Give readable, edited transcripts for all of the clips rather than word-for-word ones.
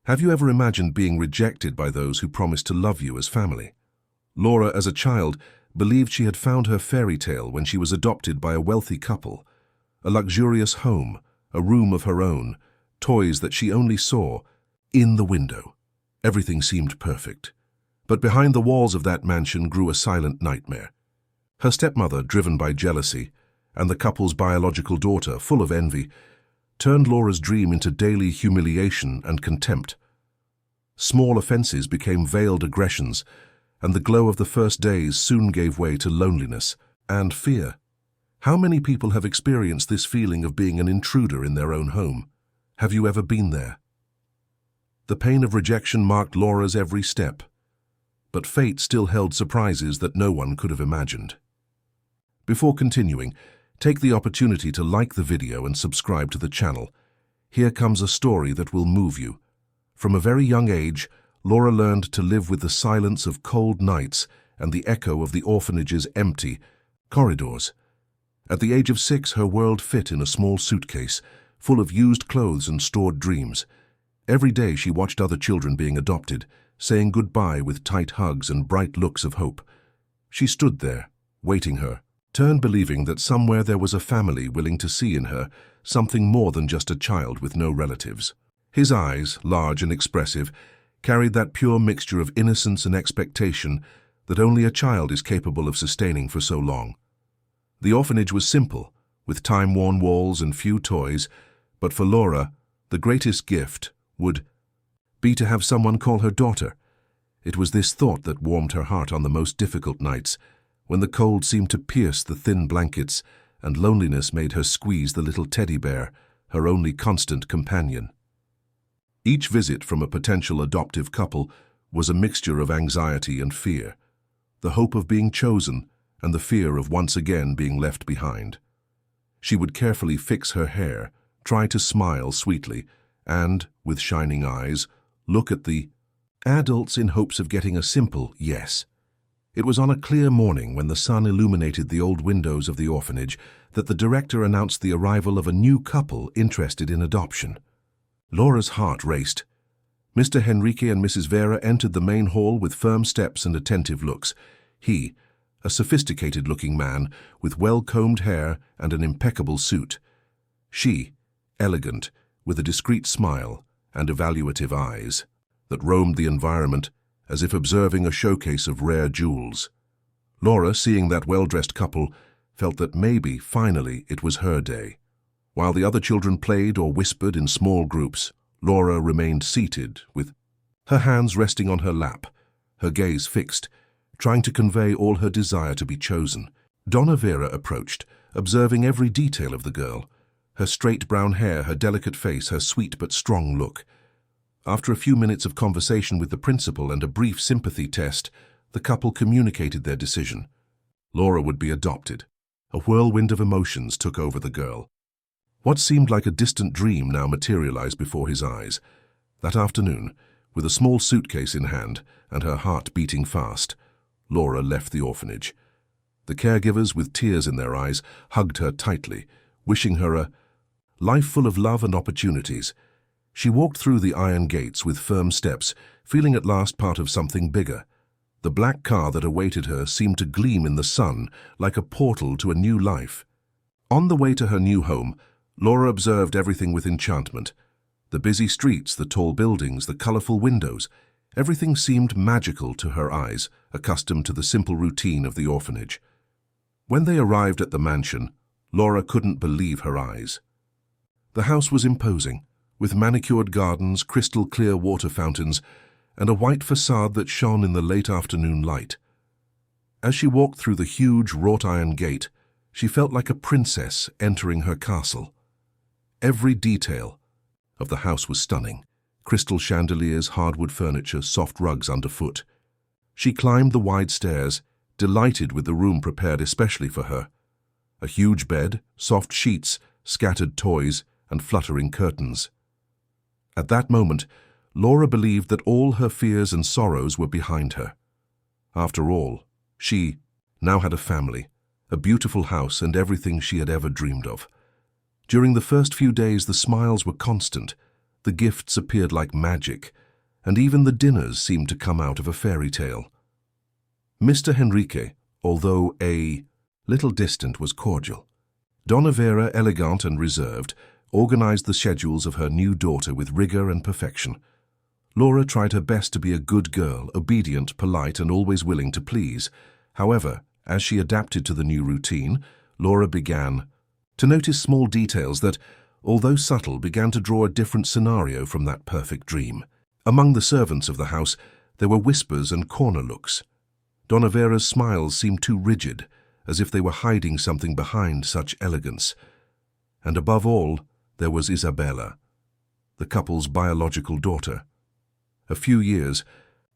Have you ever imagined being rejected by those who promised to love you as family? Laura, as a child, believed she had found her fairy tale when she was adopted by a wealthy couple. A luxurious home, a room of her own, toys that she only saw in the window. Everything seemed perfect. But behind the walls of that mansion grew a silent nightmare. Her stepmother, driven by jealousy, and the couple's biological daughter, full of envy, turned Laura's dream into daily humiliation and contempt. Small offenses became veiled aggressions, and the glow of the first days soon gave way to loneliness and fear. How many people have experienced this feeling of being an intruder in their own home? Have you ever been there? The pain of rejection marked Laura's every step, but fate still held surprises that no one could have imagined. Before continuing, take the opportunity to like the video and subscribe to the channel. Here comes a story that will move you. From a very young age, Laura learned to live with the silence of cold nights and the echo of the orphanage's empty corridors. At the age of 6, her world fit in a small suitcase, full of used clothes and stored dreams. Every day she watched other children being adopted, saying goodbye with tight hugs and bright looks of hope. She stood there, waiting her turn, believing that somewhere there was a family willing to see in her something more than just a child with no relatives. His eyes, large and expressive, carried that pure mixture of innocence and expectation that only a child is capable of sustaining for so long. The orphanage was simple, with time-worn walls and few toys, but for Laura, the greatest gift would be to have someone call her daughter. It was this thought that warmed her heart on the most difficult nights, when the cold seemed to pierce the thin blankets and loneliness made her squeeze the little teddy bear, her only constant companion. Each visit from a potential adoptive couple was a mixture of anxiety and fear, the hope of being chosen and the fear of once again being left behind. She would carefully fix her hair, try to smile sweetly, and, with shining eyes, look at the adults in hopes of getting a simple yes. It was on a clear morning when the sun illuminated the old windows of the orphanage that the director announced the arrival of a new couple interested in adoption. Laura's heart raced. Mr. Henrique and Mrs. Vera entered the main hall with firm steps and attentive looks. He, a sophisticated-looking man with well-combed hair and an impeccable suit. She, elegant, with a discreet smile and evaluative eyes that roamed the environment as if observing a showcase of rare jewels. Laura, seeing that well-dressed couple, felt that maybe, finally, it was her day. While the other children played or whispered in small groups, Laura remained seated, with her hands resting on her lap, her gaze fixed, trying to convey all her desire to be chosen. Donna Vera approached, observing every detail of the girl, her straight brown hair, her delicate face, her sweet but strong look. After a few minutes of conversation with the principal and a brief sympathy test, the couple communicated their decision. Laura would be adopted. A whirlwind of emotions took over the girl. What seemed like a distant dream now materialized before his eyes. That afternoon, with a small suitcase in hand and her heart beating fast, Laura left the orphanage. The caregivers, with tears in their eyes, hugged her tightly, wishing her a life full of love and opportunities. She walked through the iron gates with firm steps, feeling at last part of something bigger. The black car that awaited her seemed to gleam in the sun like a portal to a new life. On the way to her new home, Laura observed everything with enchantment. The busy streets, the tall buildings, the colorful windows, everything seemed magical to her eyes, accustomed to the simple routine of the orphanage. When they arrived at the mansion, Laura couldn't believe her eyes. The house was imposing, with manicured gardens, crystal-clear water fountains, and a white facade that shone in the late afternoon light. As she walked through the huge wrought-iron gate, she felt like a princess entering her castle. Every detail of the house was stunning. Crystal chandeliers, hardwood furniture, soft rugs underfoot. She climbed the wide stairs, delighted with the room prepared especially for her. A huge bed, soft sheets, scattered toys, and fluttering curtains. At that moment, Laura believed that all her fears and sorrows were behind her. After all, she now had a family, a beautiful house, and everything she had ever dreamed of. During the first few days, the smiles were constant. The gifts appeared like magic, and even the dinners seemed to come out of a fairy tale. Mr. Henrique, although a little distant, was cordial. Donna Vera, elegant and reserved, organized the schedules of her new daughter with rigor and perfection. Laura tried her best to be a good girl, obedient, polite, and always willing to please. However, as she adapted to the new routine, Laura began to notice small details that, although subtle, began to draw a different scenario from that perfect dream. Among the servants of the house, there were whispers and corner looks. Donna Vera's smiles seemed too rigid, as if they were hiding something behind such elegance. And above all, there was Isabella, the couple's biological daughter. A few years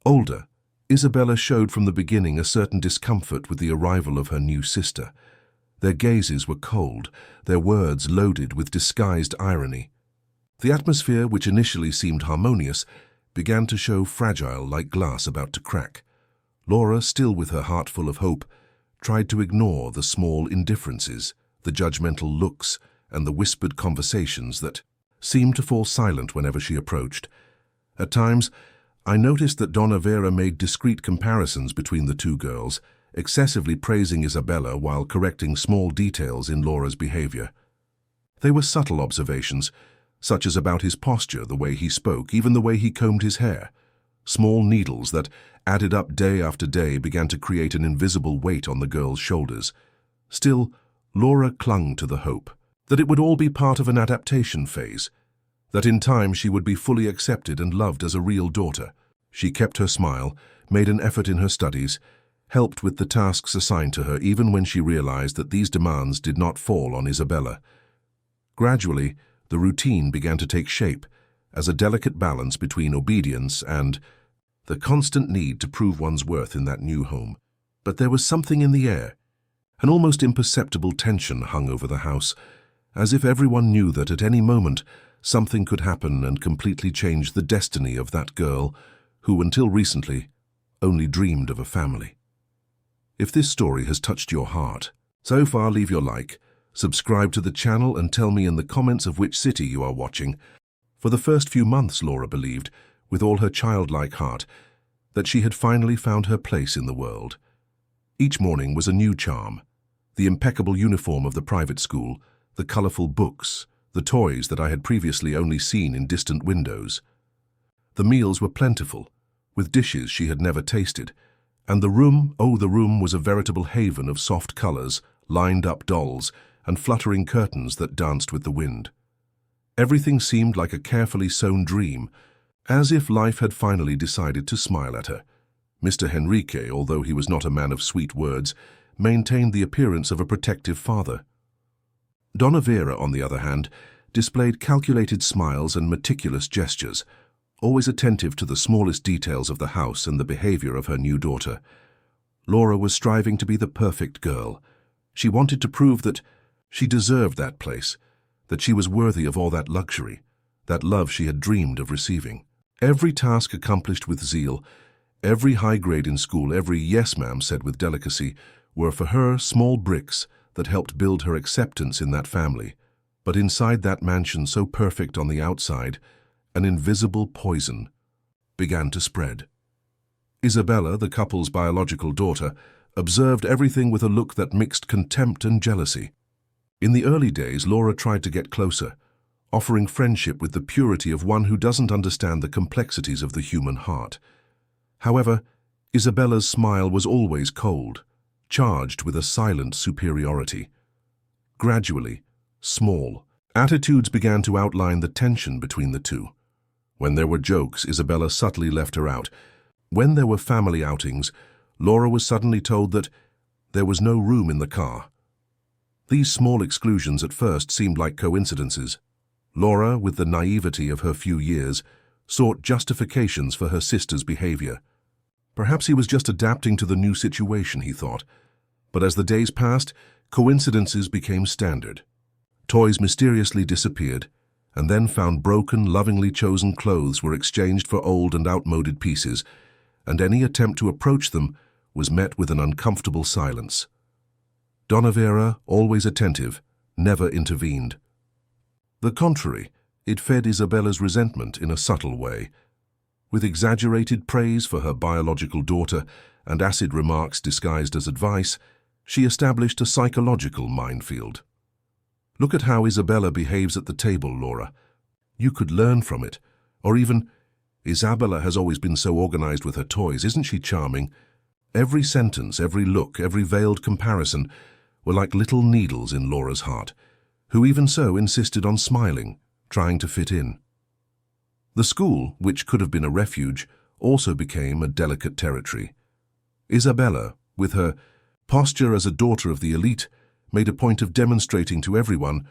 older, Isabella showed from the beginning a certain discomfort with the arrival of her new sister. Their gazes were cold, their words loaded with disguised irony. The atmosphere, which initially seemed harmonious, began to show fragile like glass about to crack. Laura, still with her heart full of hope, tried to ignore the small indifferences, the judgmental looks, and the whispered conversations that seemed to fall silent whenever she approached. At times, I noticed that Donna Vera made discreet comparisons between the two girls, excessively praising Isabella while correcting small details in Laura's behavior. They were subtle observations, such as about his posture, the way he spoke, even the way he combed his hair. Small needles that, added up day after day, began to create an invisible weight on the girl's shoulders. Still, Laura clung to the hope that it would all be part of an adaptation phase, that in time she would be fully accepted and loved as a real daughter. She kept her smile, made an effort in her studies, helped with the tasks assigned to her even when she realized that these demands did not fall on Isabella. Gradually, the routine began to take shape as a delicate balance between obedience and the constant need to prove one's worth in that new home. But there was something in the air. An almost imperceptible tension hung over the house, as if everyone knew that at any moment something could happen and completely change the destiny of that girl who, until recently, only dreamed of a family. If this story has touched your heart, so far leave your like, subscribe to the channel and tell me in the comments of which city you are watching. For the first few months, Laura believed, with all her childlike heart, that she had finally found her place in the world. Each morning was a new charm. The impeccable uniform of the private school, the colorful books, the toys that I had previously only seen in distant windows. The meals were plentiful, with dishes she had never tasted, and the room was a veritable haven of soft colors, lined-up dolls, and fluttering curtains that danced with the wind. Everything seemed like a carefully sewn dream, as if life had finally decided to smile at her. Mr. Henrique, although he was not a man of sweet words, maintained the appearance of a protective father. Donna Vera, on the other hand, displayed calculated smiles and meticulous gestures, always attentive to the smallest details of the house and the behavior of her new daughter. Laura was striving to be the perfect girl. She wanted to prove that she deserved that place, that she was worthy of all that luxury, that love she had dreamed of receiving. Every task accomplished with zeal, every high grade in school, every "yes, ma'am" said with delicacy, were for her small bricks that helped build her acceptance in that family. But inside that mansion so perfect on the outside, an invisible poison began to spread. Isabella, the couple's biological daughter, observed everything with a look that mixed contempt and jealousy. In the early days, Laura tried to get closer, offering friendship with the purity of one who doesn't understand the complexities of the human heart. However, Isabella's smile was always cold, charged with a silent superiority. Gradually, small attitudes began to outline the tension between the two. When there were jokes, Isabella subtly left her out. When there were family outings, Laura was suddenly told that there was no room in the car. These small exclusions at first seemed like coincidences. Laura, with the naivety of her few years, sought justifications for her sister's behavior. Perhaps he was just adapting to the new situation, he thought. But as the days passed, coincidences became standard. Toys mysteriously disappeared, and then found broken, lovingly chosen clothes were exchanged for old and outmoded pieces, and any attempt to approach them was met with an uncomfortable silence. Donna Vera, always attentive, never intervened. The contrary, it fed Isabella's resentment in a subtle way. With exaggerated praise for her biological daughter and acid remarks disguised as advice, she established a psychological minefield. "Look at how Isabella behaves at the table, Laura. You could learn from it. Or even, Isabella has always been so organized with her toys. Isn't she charming?" Every sentence, every look, every veiled comparison were like little needles in Laura's heart, who even so insisted on smiling, trying to fit in. The school, which could have been a refuge, also became a delicate territory. Isabella, with her posture as a daughter of the elite, made a point of demonstrating to everyone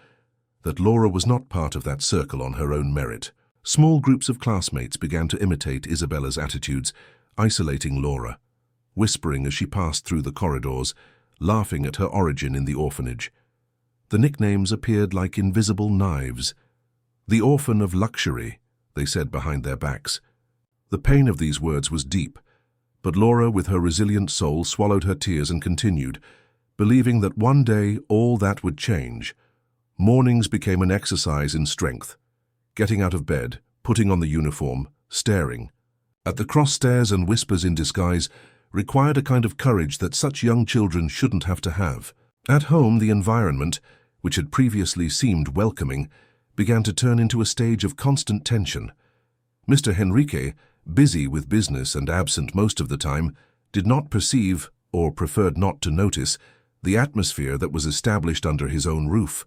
that Laura was not part of that circle on her own merit. Small groups of classmates began to imitate Isabella's attitudes, isolating Laura, whispering as she passed through the corridors, laughing at her origin in the orphanage. The nicknames appeared like invisible knives. "The orphan of luxury," they said behind their backs. The pain of these words was deep, but Laura, with her resilient soul, swallowed her tears and continued, believing that one day all that would change. Mornings became an exercise in strength. Getting out of bed, putting on the uniform, staring at the cross stairs and whispers in disguise required a kind of courage that such young children shouldn't have to have. At home, the environment, which had previously seemed welcoming, began to turn into a stage of constant tension. Mr. Henrique, busy with business and absent most of the time, did not perceive, or preferred not to notice, the atmosphere that was established under his own roof.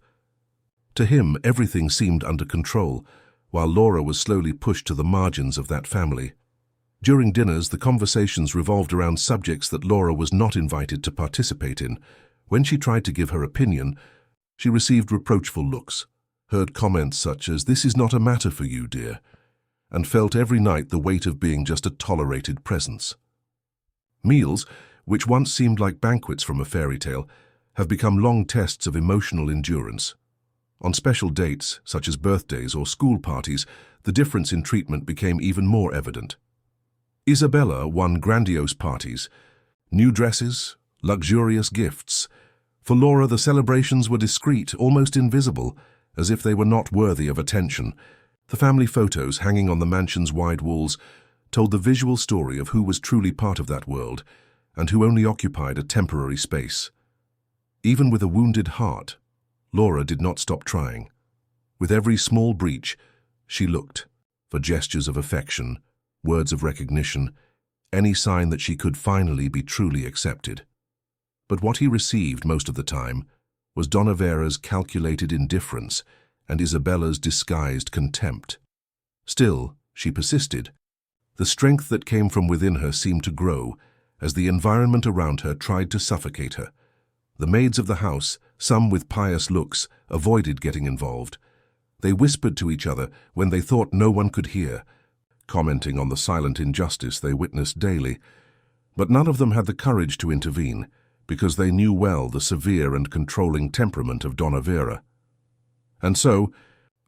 To him, everything seemed under control, while Laura was slowly pushed to the margins of that family. During dinners, the conversations revolved around subjects that Laura was not invited to participate in. When she tried to give her opinion, she received reproachful looks, heard comments such as, "This is not a matter for you, dear," and felt every night the weight of being just a tolerated presence. Meals, which once seemed like banquets from a fairy tale, have become long tests of emotional endurance. On special dates, such as birthdays or school parties, the difference in treatment became even more evident. Isabella won grandiose parties, new dresses, luxurious gifts. For Laura, the celebrations were discreet, almost invisible, as if they were not worthy of attention. The family photos hanging on the mansion's wide walls told the visual story of who was truly part of that world and who only occupied a temporary space. Even with a wounded heart, Laura did not stop trying. With every small breach, she looked for gestures of affection, words of recognition, any sign that she could finally be truly accepted. But what he received most of the time was Donavera's calculated indifference and Isabella's disguised contempt. Still, she persisted. The strength that came from within her seemed to grow as the environment around her tried to suffocate her. The maids of the house, some with pious looks, avoided getting involved. They whispered to each other when they thought no one could hear, commenting on the silent injustice they witnessed daily. But none of them had the courage to intervene, because they knew well the severe and controlling temperament of Donavera. And so,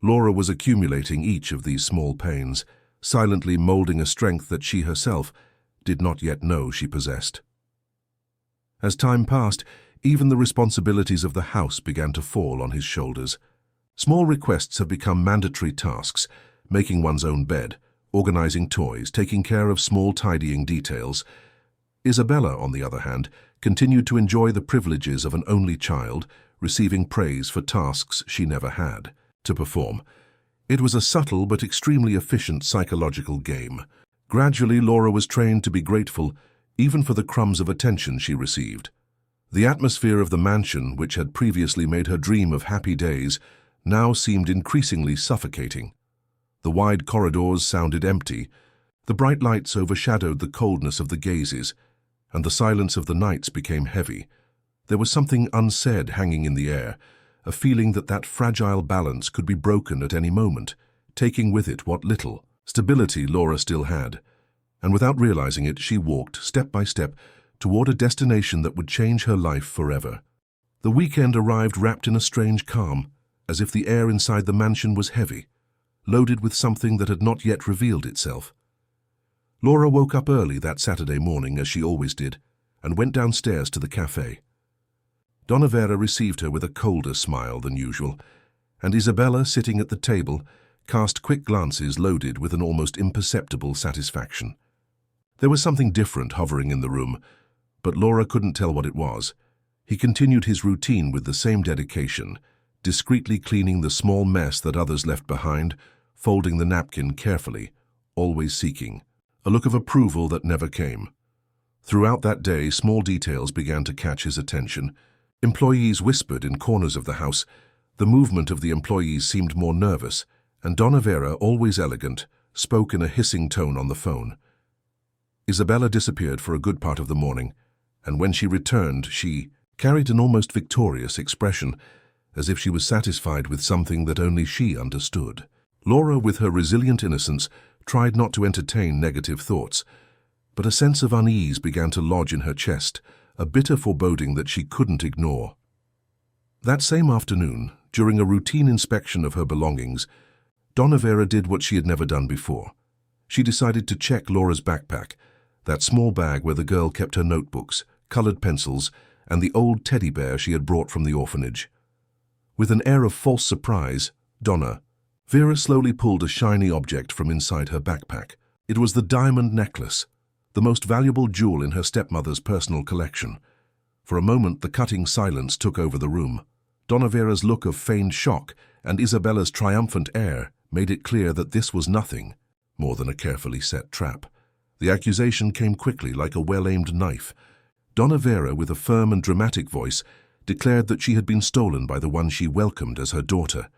Laura was accumulating each of these small pains, silently molding a strength that she herself did not yet know she possessed. As time passed, even the responsibilities of the house began to fall on his shoulders. Small requests have become mandatory tasks, making one's own bed, organizing toys, taking care of small tidying details. Isabella, on the other hand, continued to enjoy the privileges of an only child, receiving praise for tasks she never had to perform. It was a subtle but extremely efficient psychological game. Gradually, Laura was trained to be grateful, even for the crumbs of attention she received. The atmosphere of the mansion, which had previously made her dream of happy days, now seemed increasingly suffocating. The wide corridors sounded empty, the bright lights overshadowed the coldness of the gazes, and the silence of the nights became heavy. There was something unsaid hanging in the air, a feeling that that fragile balance could be broken at any moment, taking with it what little stability Laura still had. And without realizing it, she walked, step by step, toward a destination that would change her life forever. The weekend arrived wrapped in a strange calm, as if the air inside the mansion was heavy, loaded with something that had not yet revealed itself. Laura woke up early that Saturday morning, as she always did, and went downstairs to the cafe. Donavera received her with a colder smile than usual, and Isabella, sitting at the table, cast quick glances loaded with an almost imperceptible satisfaction. There was something different hovering in the room, but Laura couldn't tell what it was. He continued his routine with the same dedication, discreetly cleaning the small mess that others left behind, folding the napkin carefully, always seeking a look of approval that never came. Throughout that day, small details began to catch his attention. Employees whispered in corners of the house. The movement of the employees seemed more nervous, and Donna Vera, always elegant, spoke in a hissing tone on the phone. Isabella disappeared for a good part of the morning, and when she returned, she carried an almost victorious expression, as if she was satisfied with something that only she understood. Laura, with her resilient innocence, tried not to entertain negative thoughts, but a sense of unease began to lodge in her chest, a bitter foreboding that she couldn't ignore. That same afternoon, during a routine inspection of her belongings, Donna Vera did what she had never done before. She decided to check Laura's backpack, that small bag where the girl kept her notebooks, colored pencils, and the old teddy bear she had brought from the orphanage. With an air of false surprise, Donna Vera slowly pulled a shiny object from inside her backpack. It was the diamond necklace, the most valuable jewel in her stepmother's personal collection. For a moment, the cutting silence took over the room. Donna Vera's look of feigned shock and Isabella's triumphant air made it clear that this was nothing more than a carefully set trap. The accusation came quickly, like a well-aimed knife. Donna Vera, with a firm and dramatic voice, declared that she had been stolen by the one she welcomed as her daughter.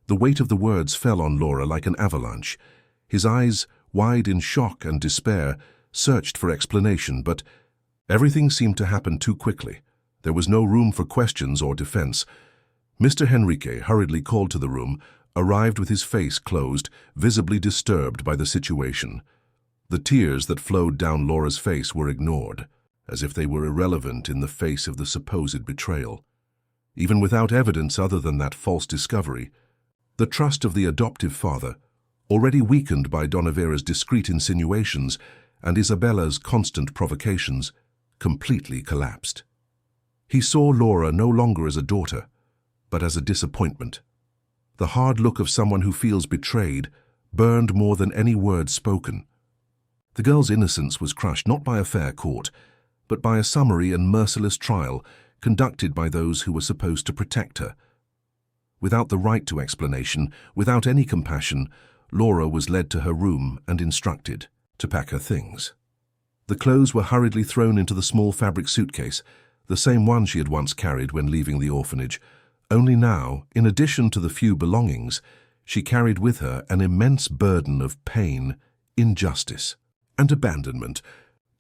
The weight of the words fell on Laura like an avalanche. His eyes, wide in shock and despair, searched for explanation, but everything seemed to happen too quickly. There was no room for questions or defense. Mr. Henrique, hurriedly called to the room, arrived with his face closed, visibly disturbed by the situation. The tears that flowed down Laura's face were ignored, as if they were irrelevant in the face of the supposed betrayal. Even without evidence other than that false discovery, the trust of the adoptive father, already weakened by Donna Vera's discreet insinuations and Isabella's constant provocations, completely collapsed. He saw Laura no longer as a daughter, but as a disappointment. The hard look of someone who feels betrayed burned more than any word spoken. The girl's innocence was crushed not by a fair court, but by a summary and merciless trial conducted by those who were supposed to protect her. Without the right to explanation, without any compassion, Laura was led to her room and instructed to pack her things. The clothes were hurriedly thrown into the small fabric suitcase, the same one she had once carried when leaving the orphanage. Only now, in addition to the few belongings, she carried with her an immense burden of pain, injustice, and abandonment.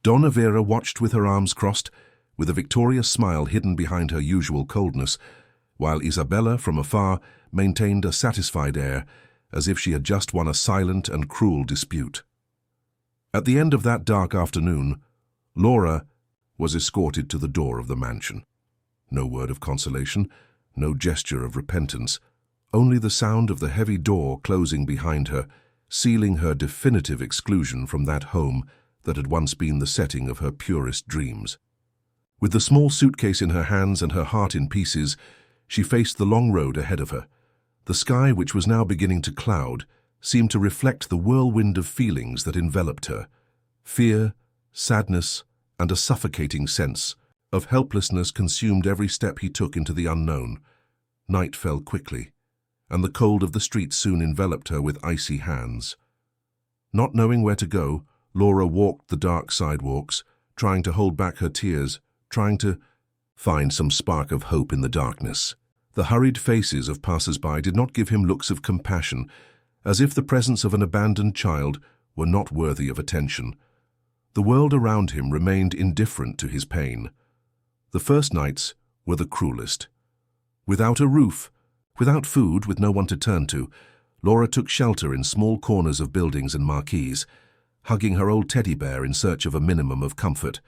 Donna Vera watched with her arms crossed, with a victorious smile hidden behind her usual coldness, while Isabella, from afar, maintained a satisfied air, as if she had just won a silent and cruel dispute. At the end of that dark afternoon, Laura was escorted to the door of the mansion. No word of consolation, no gesture of repentance, only the sound of the heavy door closing behind her, sealing her definitive exclusion from that home that had once been the setting of her purest dreams. With the small suitcase in her hands and her heart in pieces, she faced the long road ahead of her. The sky, which was now beginning to cloud, seemed to reflect the whirlwind of feelings that enveloped her. Fear, sadness, and a suffocating sense of helplessness consumed every step he took into the unknown. Night fell quickly, and the cold of the street soon enveloped her with icy hands. Not knowing where to go, Laura walked the dark sidewalks, trying to hold back her tears, trying to find some spark of hope in the darkness. The hurried faces of passers-by did not give him looks of compassion, as if the presence of an abandoned child were not worthy of attention. The world around him remained indifferent to his pain. The first nights were the cruelest. Without a roof, without food, with no one to turn to, Laura took shelter in small corners of buildings and marquees, hugging her old teddy bear in search of a minimum of comfort.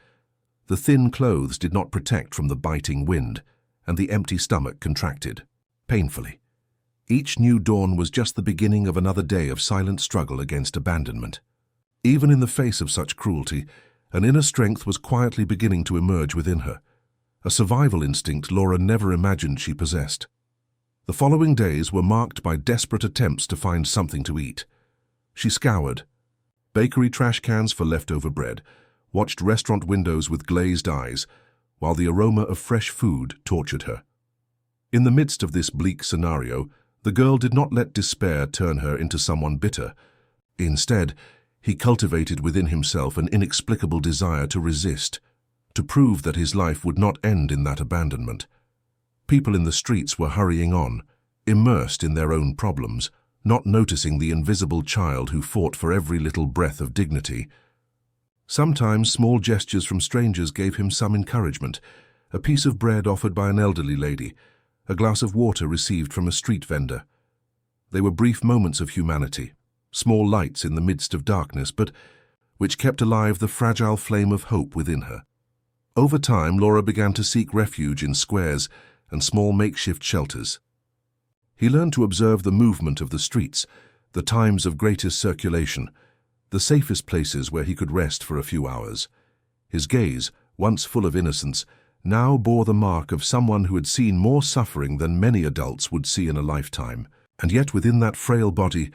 The thin clothes did not protect from the biting wind, and the empty stomach contracted, painfully. Each new dawn was just the beginning of another day of silent struggle against abandonment. Even in the face of such cruelty, an inner strength was quietly beginning to emerge within her, a survival instinct Laura never imagined she possessed. The following days were marked by desperate attempts to find something to eat. She scoured bakery trash cans for leftover bread, watched restaurant windows with glazed eyes, while the aroma of fresh food tortured her. In the midst of this bleak scenario, the girl did not let despair turn her into someone bitter. Instead, he cultivated within himself an inexplicable desire to resist, to prove that his life would not end in that abandonment. People in the streets were hurrying on, immersed in their own problems, not noticing the invisible child who fought for every little breath of dignity. Sometimes small gestures from strangers gave him some encouragement, a piece of bread offered by an elderly lady, a glass of water received from a street vendor. They were brief moments of humanity, small lights in the midst of darkness, but which kept alive the fragile flame of hope within her. Over time, Laura began to seek refuge in squares and small makeshift shelters. He learned to observe the movement of the streets, the times of greatest circulation, the safest places where he could rest for a few hours. His gaze, once full of innocence, now bore the mark of someone who had seen more suffering than many adults would see in a lifetime. And yet within that frail body,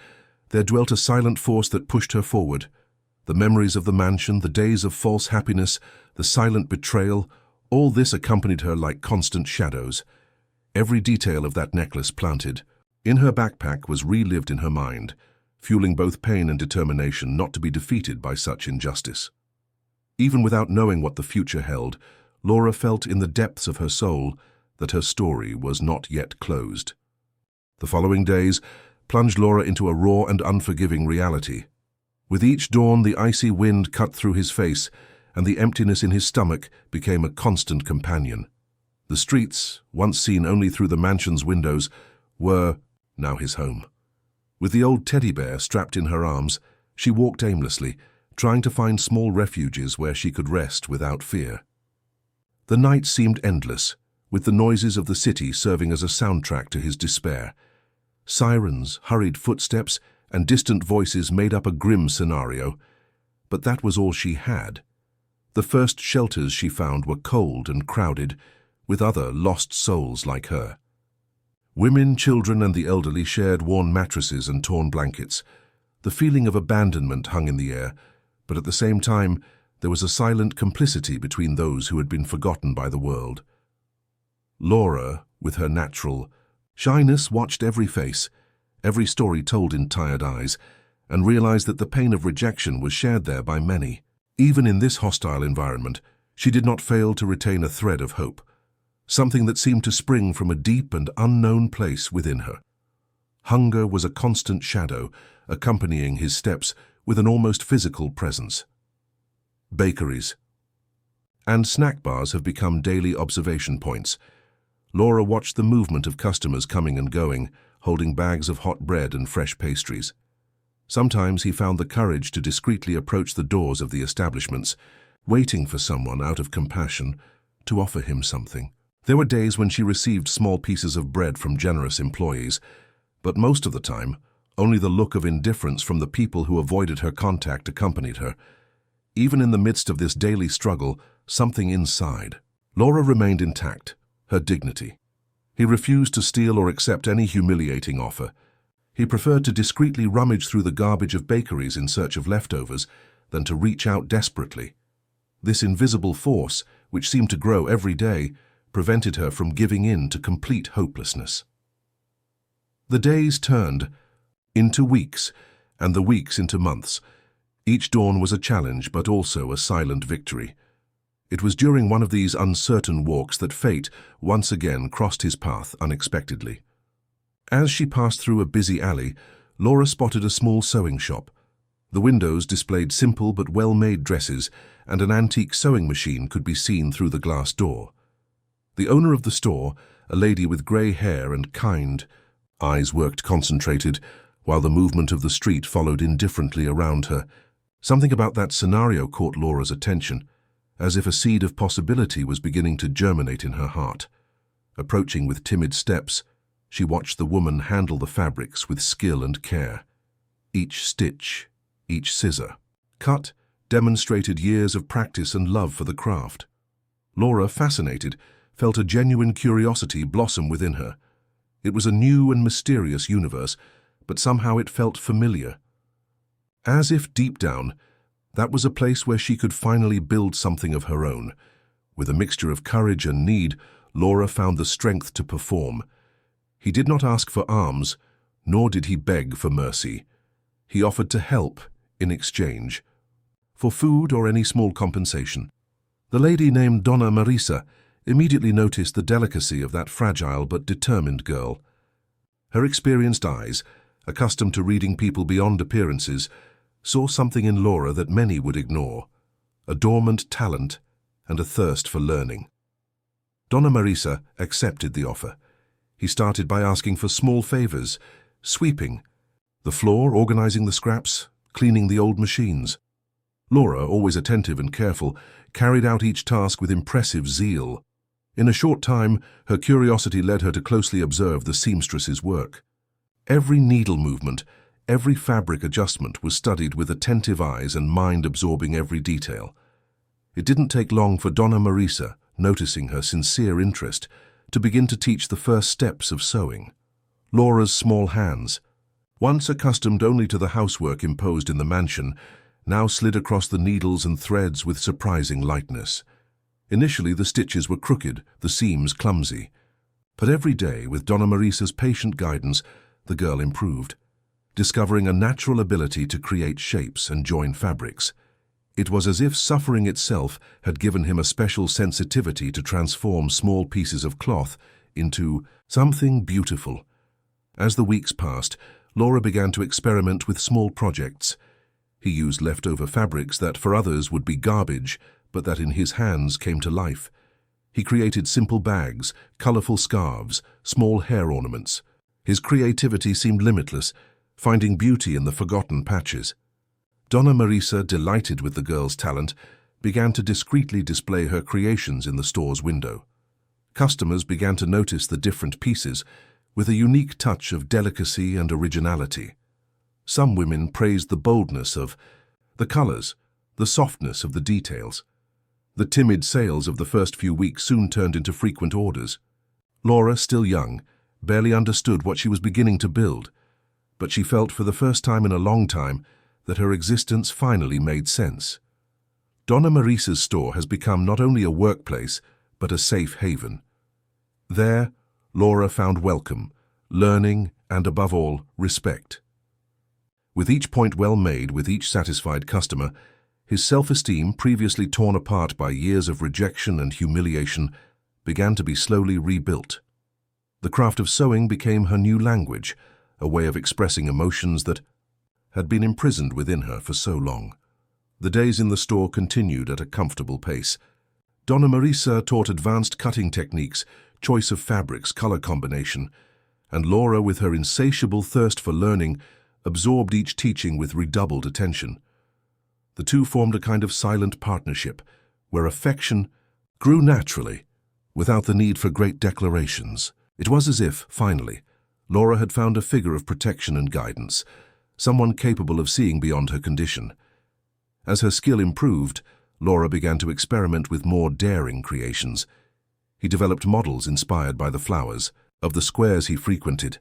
there dwelt a silent force that pushed her forward. The memories of the mansion, the days of false happiness, the silent betrayal, all this accompanied her like constant shadows. Every detail of that necklace planted in her backpack was relived in her mind, fueling both pain and determination not to be defeated by such injustice. Even without knowing what the future held, Laura felt in the depths of her soul that her story was not yet closed. The following days plunged Laura into a raw and unforgiving reality. With each dawn, the icy wind cut through his face, and the emptiness in his stomach became a constant companion. The streets, once seen only through the mansion's windows, were now his home. With the old teddy bear strapped in her arms, she walked aimlessly, trying to find small refuges where she could rest without fear. The night seemed endless, with the noises of the city serving as a soundtrack to his despair. Sirens, hurried footsteps, and distant voices made up a grim scenario, but that was all she had. The first shelters she found were cold and crowded, with other lost souls like her. Women, children, and the elderly shared worn mattresses and torn blankets. The feeling of abandonment hung in the air, but at the same time, there was a silent complicity between those who had been forgotten by the world. Laura, with her natural shyness, watched every face, every story told in tired eyes, and realized that the pain of rejection was shared there by many. Even in this hostile environment, she did not fail to retain a thread of hope, something that seemed to spring from a deep and unknown place within her. Hunger was a constant shadow, accompanying his steps with an almost physical presence. Bakeries and snack bars have become daily observation points. Laura watched the movement of customers coming and going, holding bags of hot bread and fresh pastries. Sometimes he found the courage to discreetly approach the doors of the establishments, waiting for someone out of compassion to offer him something. There were days when she received small pieces of bread from generous employees, but most of the time, only the look of indifference from the people who avoided her contact accompanied her. Even in the midst of this daily struggle, something inside Laura remained intact, her dignity. He refused to steal or accept any humiliating offer. He preferred to discreetly rummage through the garbage of bakeries in search of leftovers than to reach out desperately. This invisible force, which seemed to grow every day, prevented her from giving in to complete hopelessness. The days turned into weeks, and the weeks into months. Each dawn was a challenge, but also a silent victory. It was during one of these uncertain walks that fate once again crossed his path unexpectedly. As she passed through a busy alley, Laura spotted a small sewing shop. The windows displayed simple but well-made dresses, and an antique sewing machine could be seen through the glass door. The owner of the store, a lady with grey hair and kind eyes, worked concentrated, while the movement of the street followed indifferently around her. Something about that scenario caught Laura's attention, as if a seed of possibility was beginning to germinate in her heart. Approaching with timid steps, she watched the woman handle the fabrics with skill and care. Each stitch, each scissor, cut, demonstrated years of practice and love for the craft. Laura, fascinated, felt a genuine curiosity blossom within her. It was a new and mysterious universe, but somehow it felt familiar. As if deep down, that was a place where she could finally build something of her own. With a mixture of courage and need, Laura found the strength to perform. He did not ask for alms, nor did he beg for mercy. He offered to help in exchange for food or any small compensation. The lady named Donna Marisa immediately noticed the delicacy of that fragile but determined girl. Her experienced eyes, accustomed to reading people beyond appearances, saw something in Laura that many would ignore, a dormant talent and a thirst for learning. Donna Marisa accepted the offer. He started by asking for small favors, sweeping the floor, organizing the scraps, cleaning the old machines. Laura, always attentive and careful, carried out each task with impressive zeal. In a short time, her curiosity led her to closely observe the seamstress's work. Every needle movement, every fabric adjustment was studied with attentive eyes and mind absorbing every detail. It didn't take long for Donna Marisa, noticing her sincere interest, to begin to teach the first steps of sewing. Laura's small hands, once accustomed only to the housework imposed in the mansion, now slid across the needles and threads with surprising lightness. Initially, the stitches were crooked, the seams clumsy. But every day, with Donna Marisa's patient guidance, the girl improved, discovering a natural ability to create shapes and join fabrics. It was as if suffering itself had given him a special sensitivity to transform small pieces of cloth into something beautiful. As the weeks passed, Laura began to experiment with small projects. He used leftover fabrics that for others would be garbage, but that in his hands came to life. He created simple bags, colorful scarves, small hair ornaments. His creativity seemed limitless, finding beauty in the forgotten patches. Donna Marisa, delighted with the girl's talent, began to discreetly display her creations in the store's window. Customers began to notice the different pieces, with a unique touch of delicacy and originality. Some women praised the boldness of the colors, the softness of the details. The timid sales of the first few weeks soon turned into frequent orders. Laura, still young, barely understood what she was beginning to build, but she felt for the first time in a long time that her existence finally made sense. Donna Marisa's store has become not only a workplace, but a safe haven. There, Laura found welcome, learning, and above all, respect. With each point well made, with each satisfied customer, his self-esteem, previously torn apart by years of rejection and humiliation, began to be slowly rebuilt. The craft of sewing became her new language, a way of expressing emotions that had been imprisoned within her for so long. The days in the store continued at a comfortable pace. Donna Marisa taught advanced cutting techniques, choice of fabrics, color combination, and Laura, with her insatiable thirst for learning, absorbed each teaching with redoubled attention. The two formed a kind of silent partnership, where affection grew naturally, without the need for great declarations. It was as if, finally, Laura had found a figure of protection and guidance, someone capable of seeing beyond her condition. As her skill improved, Laura began to experiment with more daring creations. He developed models inspired by the flowers of the squares he frequented,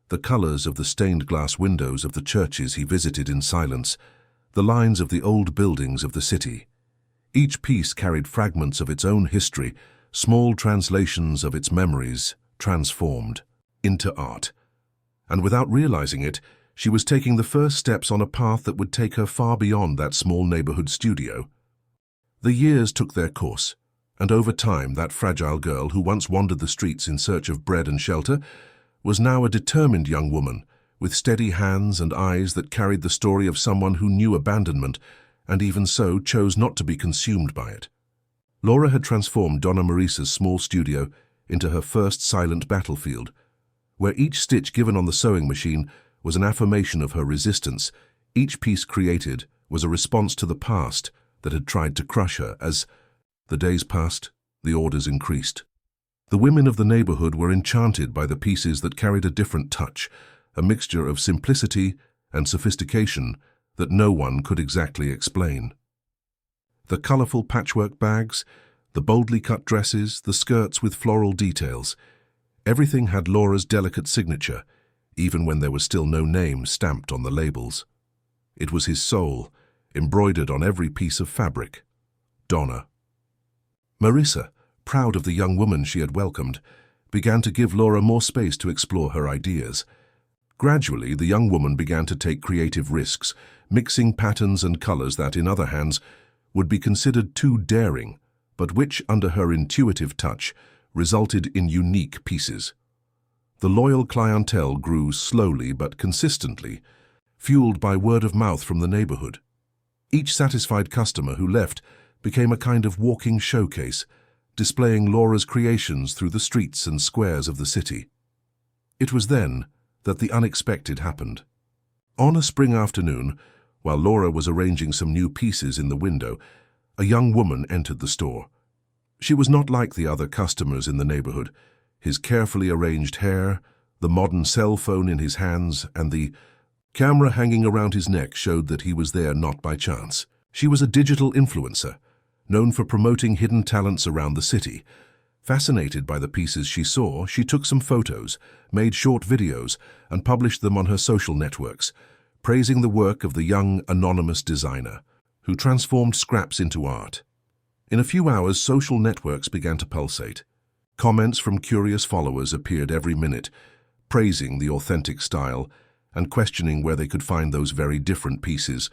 the colors of the stained glass windows of the churches he visited in silence, the lines of the old buildings of the city. Each piece carried fragments of its own history, small translations of its memories, transformed into art. And without realizing it, she was taking the first steps on a path that would take her far beyond that small neighborhood studio. The years took their course, and over time that fragile girl who once wandered the streets in search of bread and shelter was now a determined young woman, with steady hands and eyes that carried the story of someone who knew abandonment, and even so chose not to be consumed by it. Laura had transformed Donna Marisa's small studio into her first silent battlefield, where each stitch given on the sewing machine was an affirmation of her resistance. Each piece created was a response to the past that had tried to crush her. As the days passed, the orders increased. The women of the neighborhood were enchanted by the pieces that carried a different touch, a mixture of simplicity and sophistication that no one could exactly explain. The colorful patchwork bags, the boldly cut dresses, the skirts with floral details. Everything had Laura's delicate signature, even when there was still no name stamped on the labels. It was his soul, embroidered on every piece of fabric. Donna. Marissa, proud of the young woman she had welcomed, began to give Laura more space to explore her ideas. Gradually, the young woman began to take creative risks, mixing patterns and colors that, in other hands, would be considered too daring, but which, under her intuitive touch, resulted in unique pieces. The loyal clientele grew slowly but consistently, fueled by word of mouth from the neighborhood. Each satisfied customer who left became a kind of walking showcase, displaying Laura's creations through the streets and squares of the city. It was then that the unexpected happened. On a spring afternoon, while Laura was arranging some new pieces in the window, a young woman entered the store. She was not like the other customers in the neighborhood. His carefully arranged hair, the modern cell phone in his hands, and the camera hanging around his neck showed that he was there not by chance. She was a digital influencer, known for promoting hidden talents around the city. Fascinated by the pieces she saw, she took some photos, made short videos, and published them on her social networks, praising the work of the young, anonymous designer, who transformed scraps into art. In a few hours, social networks began to pulsate. Comments from curious followers appeared every minute, praising the authentic style and questioning where they could find those very different pieces.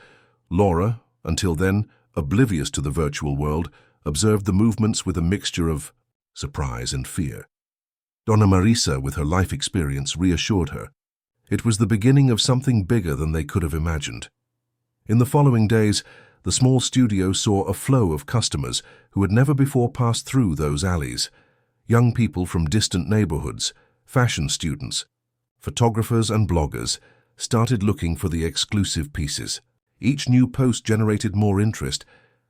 Laura, until then oblivious to the virtual world, observed the movements with a mixture of surprise and fear. Donna Marissa, with her life experience, reassured her. It was the beginning of something bigger than they could have imagined. In the following days, the small studio saw a flow of customers who had never before passed through those alleys. Young people from distant neighborhoods, fashion students, photographers and bloggers started looking for the exclusive pieces. Each new post generated more interest,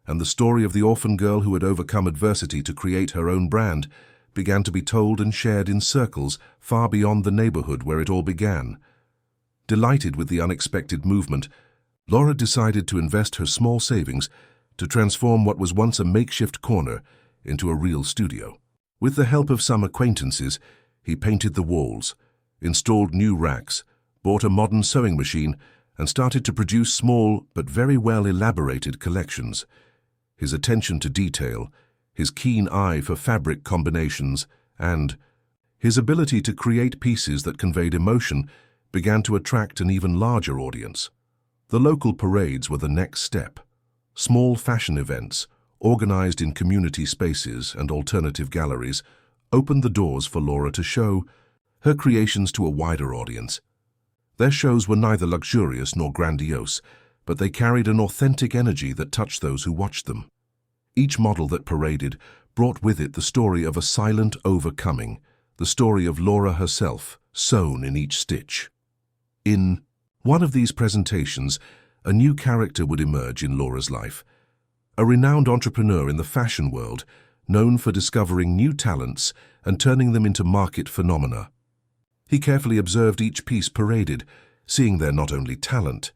and the story of the orphan girl who had overcome adversity to create her own brand began to be told and shared in circles far beyond the neighborhood where it all began. Delighted with the unexpected movement, Laura decided to invest her small savings to transform what was once a makeshift corner into a real studio. With the help of some acquaintances, he painted the walls, installed new racks, bought a modern sewing machine, and started to produce small but very well elaborated collections. His attention to detail, his keen eye for fabric combinations, and his ability to create pieces that conveyed emotion began to attract an even larger audience. The local parades were the next step. Small fashion events, organized in community spaces and alternative galleries, opened the doors for Laura to show her creations to a wider audience. Their shows were neither luxurious nor grandiose, but they carried an authentic energy that touched those who watched them. Each model that paraded brought with it the story of a silent overcoming, the story of Laura herself, sewn in each stitch. In one of these presentations, a new character would emerge in Laura's life. A renowned entrepreneur in the fashion world, known for discovering new talents and turning them into market phenomena. He carefully observed each piece paraded, seeing there not only talent,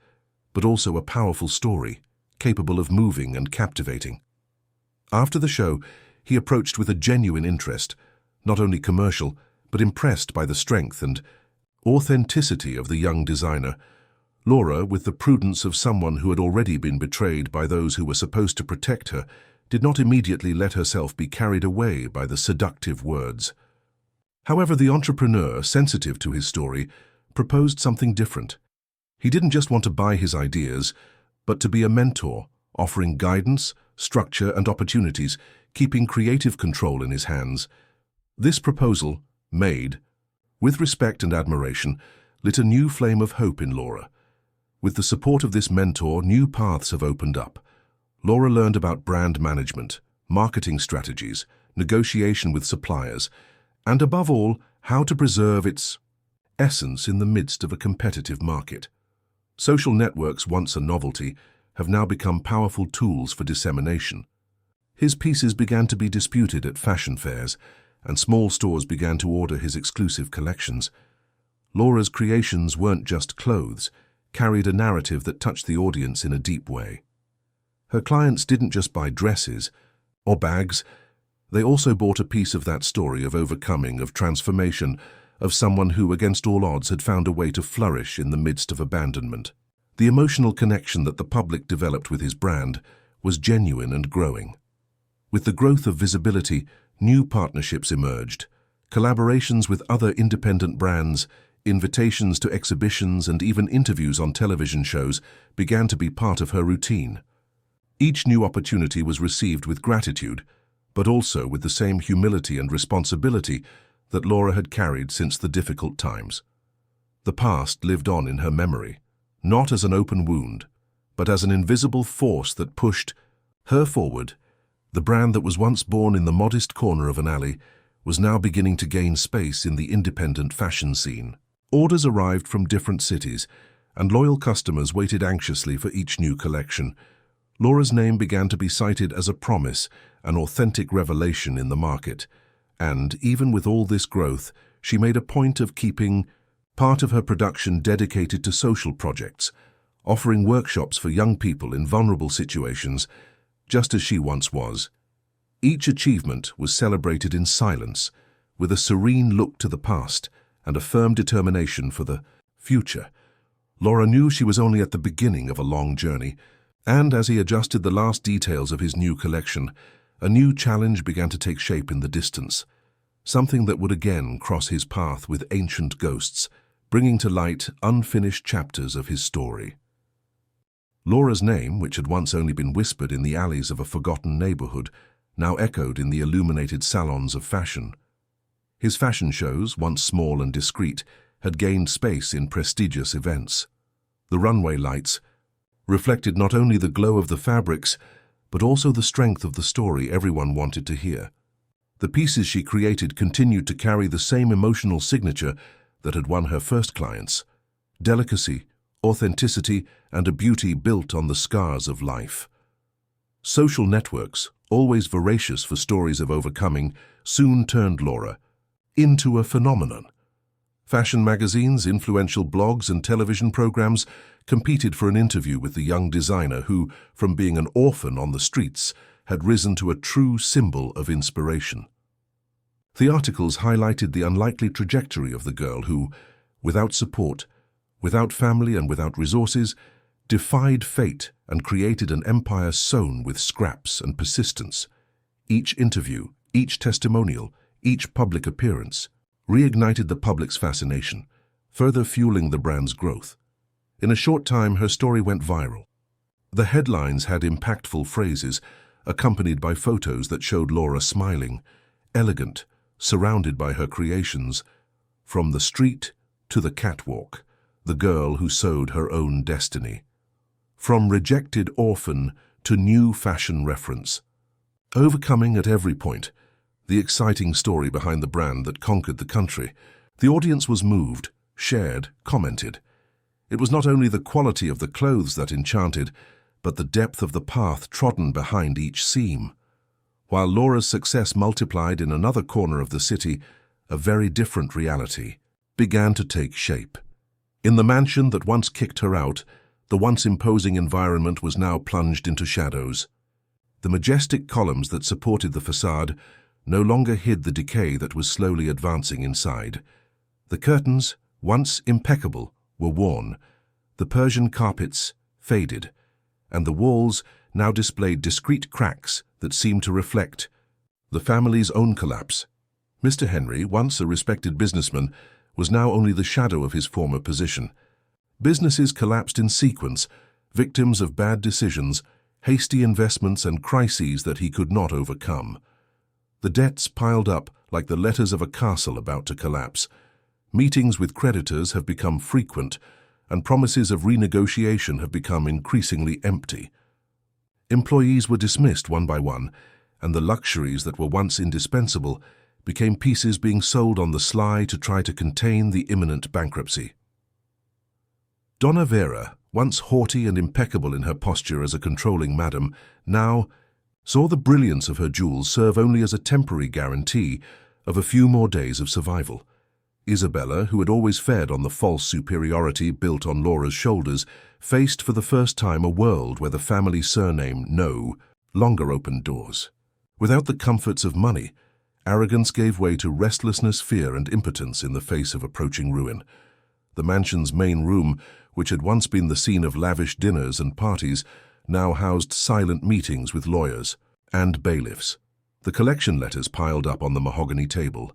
but also a powerful story, capable of moving and captivating. After the show, he approached with a genuine interest, not only commercial, but impressed by the strength and authenticity of the young designer. Laura, with the prudence of someone who had already been betrayed by those who were supposed to protect her, did not immediately let herself be carried away by the seductive words. However, the entrepreneur, sensitive to his story, proposed something different. He didn't just want to buy his ideas, but to be a mentor, offering guidance, structure, and opportunities, keeping creative control in his hands. This proposal, made with respect and admiration, lit a new flame of hope in Laura. With the support of this mentor, new paths have opened up. Laura learned about brand management, marketing strategies, negotiation with suppliers, and above all, how to preserve its essence in the midst of a competitive market. Social networks, once a novelty, have now become powerful tools for dissemination. His pieces began to be disputed at fashion fairs, and small stores began to order his exclusive collections. Laura's creations weren't just clothes, carried a narrative that touched the audience in a deep way. Her clients didn't just buy dresses or bags, They also bought a piece of that story of overcoming, of transformation, of someone who, against all odds, had found a way to flourish in the midst of abandonment. The emotional connection that the public developed with his brand was genuine and growing. With the growth of visibility, new partnerships emerged, collaborations with other independent brands, invitations to exhibitions, and even interviews on television shows began to be part of her routine. Each new opportunity was received with gratitude, but also with the same humility and responsibility that Laura had carried since the difficult times. The past lived on in her memory, not as an open wound, but as an invisible force that pushed her forward. The brand that was once born in the modest corner of an alley was now beginning to gain space in the independent fashion scene. Orders arrived from different cities, and loyal customers waited anxiously for each new collection. Laura's name began to be cited as a promise, an authentic revelation in the market. And, even with all this growth, she made a point of keeping part of her production dedicated to social projects, offering workshops for young people in vulnerable situations, just as she once was. Each achievement was celebrated in silence, with a serene look to the past and a firm determination for the future. Laura knew she was only at the beginning of a long journey, and as he adjusted the last details of his new collection, a new challenge began to take shape in the distance, something that would again cross his path with ancient ghosts, bringing to light unfinished chapters of his story. Laura's name, which had once only been whispered in the alleys of a forgotten neighborhood, now echoed in the illuminated salons of fashion. His fashion shows, once small and discreet, had gained space in prestigious events. The runway lights reflected not only the glow of the fabrics, but also the strength of the story everyone wanted to hear. The pieces she created continued to carry the same emotional signature that had won her first clients: delicacy, authenticity, and a beauty built on the scars of life. Social networks, always voracious for stories of overcoming, soon turned Laura into a phenomenon. Fashion magazines, influential blogs, and television programs competed for an interview with the young designer who, from being an orphan on the streets, had risen to a true symbol of inspiration. The articles highlighted the unlikely trajectory of the girl who, without support, without family, and without resources, defied fate and created an empire sown with scraps and persistence. Each interview, each testimonial, each public appearance reignited the public's fascination, further fueling the brand's growth. In a short time, her story went viral. The headlines had impactful phrases, accompanied by photos that showed Laura smiling, elegant, surrounded by her creations. From the street to the catwalk, the girl who sewed her own destiny. From rejected orphan to new fashion reference. Overcoming at every point, the exciting story behind the brand that conquered the country. The audience was moved, shared, commented. It was not only the quality of the clothes that enchanted, but the depth of the path trodden behind each seam. While Laura's success multiplied in another corner of the city, a very different reality began to take shape. In the mansion that once kicked her out, the once imposing environment was now plunged into shadows. The majestic columns that supported the facade no longer hid the decay that was slowly advancing inside. The curtains, once impeccable, were worn, the Persian carpets faded, and the walls now displayed discreet cracks that seemed to reflect the family's own collapse. Mr. Henry, once a respected businessman, was now only the shadow of his former position. Businesses collapsed in sequence, victims of bad decisions, hasty investments, and crises that he could not overcome. The debts piled up like the letters of a castle about to collapse. Meetings with creditors have become frequent, and promises of renegotiation have become increasingly empty. Employees were dismissed one by one, and the luxuries that were once indispensable became pieces being sold on the sly to try to contain the imminent bankruptcy. Donna Vera, once haughty and impeccable in her posture as a controlling madam, now saw the brilliance of her jewels serve only as a temporary guarantee of a few more days of survival. Isabella, who had always fed on the false superiority built on Laura's shoulders, faced for the first time a world where the family surname No longer opened doors. Without the comforts of money, arrogance gave way to restlessness, fear, and impotence in the face of approaching ruin. The mansion's main room, which had once been the scene of lavish dinners and parties, now housed silent meetings with lawyers and bailiffs. The collection letters piled up on the mahogany table.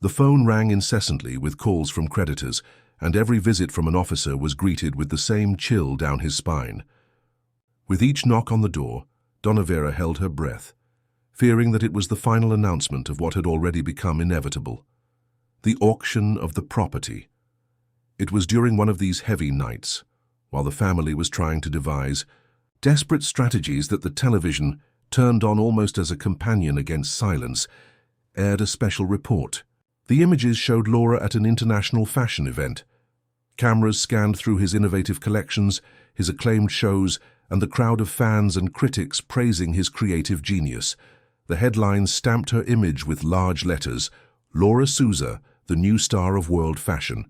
The phone rang incessantly with calls from creditors, and every visit from an officer was greeted with the same chill down his spine. With each knock on the door, Donna Vera held her breath, fearing that it was the final announcement of what had already become inevitable: the auction of the property. It was during one of these heavy nights, while the family was trying to devise desperate strategies that the television, turned on almost as a companion against silence, aired a special report. The images showed Laura at an international fashion event. Cameras scanned through his innovative collections, his acclaimed shows, and the crowd of fans and critics praising his creative genius. The headlines stamped her image with large letters: Laura Souza, the new star of world fashion.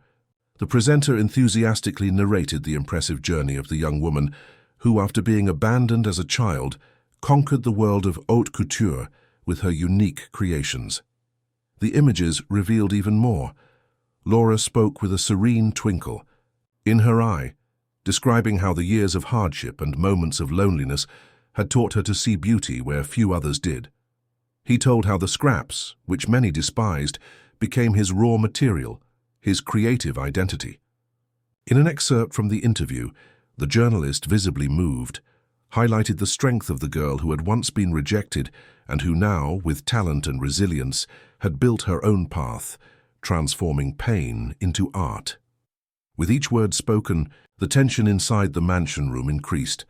The presenter enthusiastically narrated the impressive journey of the young woman who, after being abandoned as a child, conquered the world of haute couture with her unique creations. The images revealed even more. Laura spoke with a serene twinkle in her eye, describing how the years of hardship and moments of loneliness had taught her to see beauty where few others did. He told how the scraps, which many despised, became his raw material, his creative identity. In an excerpt from the interview, the journalist, visibly moved, highlighted the strength of the girl who had once been rejected and who now, with talent and resilience, had built her own path, transforming pain into art. With each word spoken, the tension inside the mansion room increased.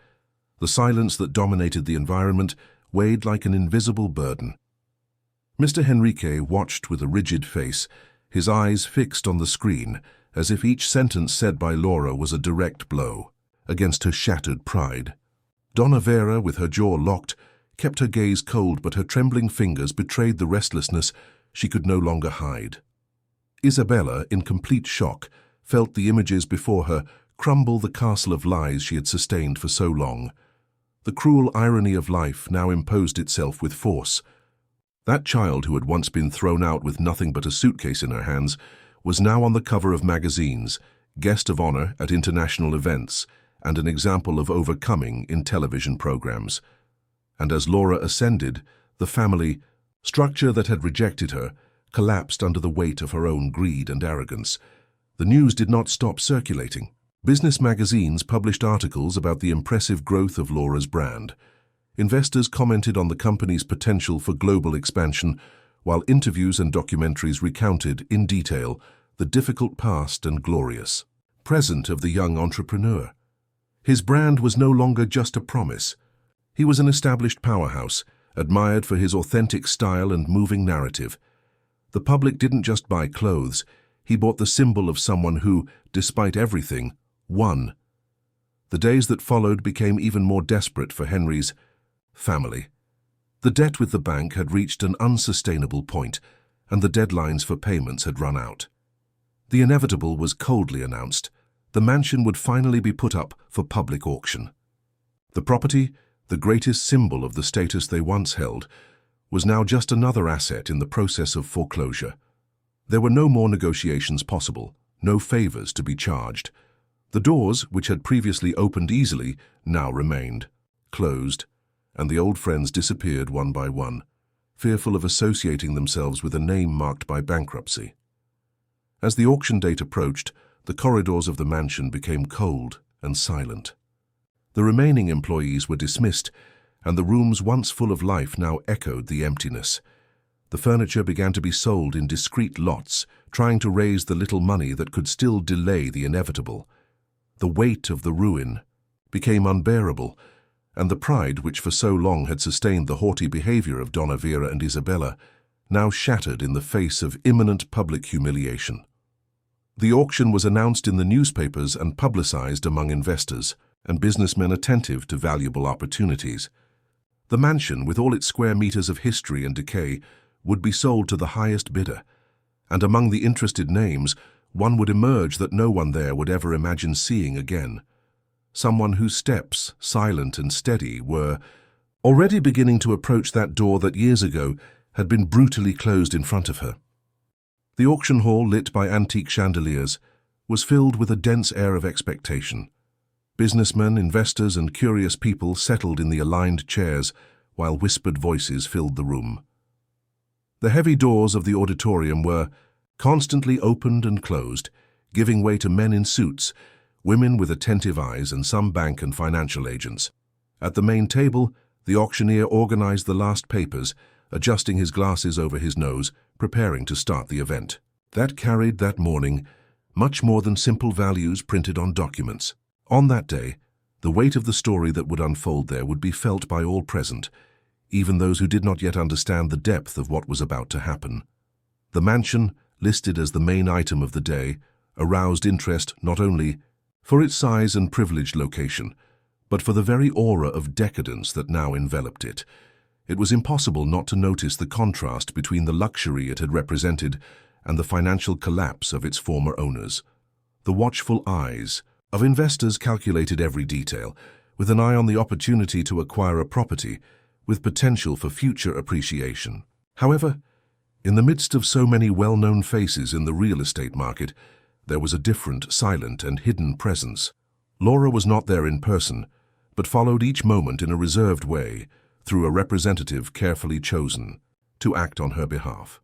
The silence that dominated the environment weighed like an invisible burden. Mr. Henrique watched with a rigid face, his eyes fixed on the screen, as if each sentence said by Laura was a direct blow against her shattered pride. Donna Vera, with her jaw locked, kept her gaze cold, but her trembling fingers betrayed the restlessness she could no longer hide. Isabella, in complete shock, felt the images before her crumble the castle of lies she had sustained for so long. The cruel irony of life now imposed itself with force. That child who had once been thrown out with nothing but a suitcase in her hands was now on the cover of magazines, guest of honor at international events, and an example of overcoming in television programs. And as Laura ascended, the family, structure that had rejected her, collapsed under the weight of her own greed and arrogance. The news did not stop circulating. Business magazines published articles about the impressive growth of Laura's brand. Investors commented on the company's potential for global expansion, while interviews and documentaries recounted in detail the difficult past and glorious present of the young entrepreneur. His brand was no longer just a promise. He was an established powerhouse, admired for his authentic style and moving narrative. The public didn't just buy clothes, he bought the symbol of someone who, despite everything, won. The days that followed became even more desperate for Henry's family. The debt with the bank had reached an unsustainable point, and the deadlines for payments had run out. The inevitable was coldly announced. The mansion would finally be put up for public auction. The property, the greatest symbol of the status they once held, was now just another asset in the process of foreclosure. There were no more negotiations possible, no favors to be charged. The doors, which had previously opened easily, now remained closed, and the old friends disappeared one by one, fearful of associating themselves with a name marked by bankruptcy. As the auction date approached, the corridors of the mansion became cold and silent. The remaining employees were dismissed, and the rooms once full of life now echoed the emptiness. The furniture began to be sold in discreet lots, trying to raise the little money that could still delay the inevitable. The weight of the ruin became unbearable, and the pride which for so long had sustained the haughty behavior of Donna Vera and Isabella now shattered in the face of imminent public humiliation. The auction was announced in the newspapers and publicized among investors and businessmen attentive to valuable opportunities. The mansion, with all its square meters of history and decay, would be sold to the highest bidder, and among the interested names, one would emerge that no one there would ever imagine seeing again. Someone whose steps, silent and steady, were already beginning to approach that door that years ago had been brutally closed in front of her. The auction hall, lit by antique chandeliers, was filled with a dense air of expectation. Businessmen, investors, and curious people settled in the aligned chairs while whispered voices filled the room. The heavy doors of the auditorium were constantly opened and closed, giving way to men in suits, women with attentive eyes, and some bank and financial agents. At the main table, the auctioneer organized the last papers, adjusting his glasses over his nose, preparing to start the event. That carried that morning much more than simple values printed on documents. On that day, the weight of the story that would unfold there would be felt by all present, even those who did not yet understand the depth of what was about to happen. The mansion, listed as the main item of the day, aroused interest not only for its size and privileged location, but for the very aura of decadence that now enveloped it. It was impossible not to notice the contrast between the luxury it had represented and the financial collapse of its former owners. The watchful eyes of investors calculated every detail, with an eye on the opportunity to acquire a property with potential for future appreciation. However, in the midst of so many well-known faces in the real estate market, there was a different, silent, and hidden presence. Laura was not there in person, but followed each moment in a reserved way, through a representative carefully chosen to act on her behalf.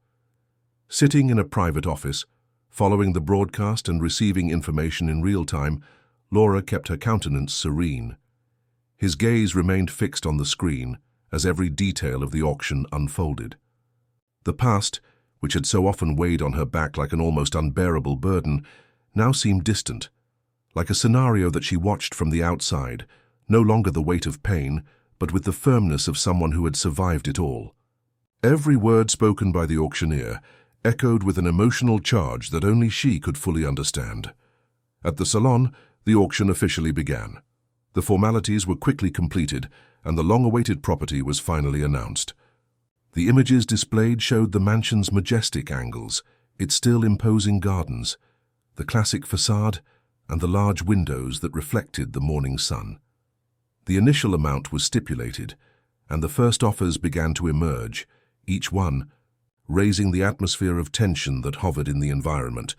Sitting in a private office, following the broadcast and receiving information in real time, Laura kept her countenance serene. His gaze remained fixed on the screen as every detail of the auction unfolded. The past, which had so often weighed on her back like an almost unbearable burden, now seemed distant, like a scenario that she watched from the outside, no longer the weight of pain, but with the firmness of someone who had survived it all. Every word spoken by the auctioneer echoed with an emotional charge that only she could fully understand. At the salon, the auction officially began. The formalities were quickly completed, and the long-awaited property was finally announced. The images displayed showed the mansion's majestic angles, its still imposing gardens, the classic facade, and the large windows that reflected the morning sun. The initial amount was stipulated, and the first offers began to emerge, each one raising the atmosphere of tension that hovered in the environment.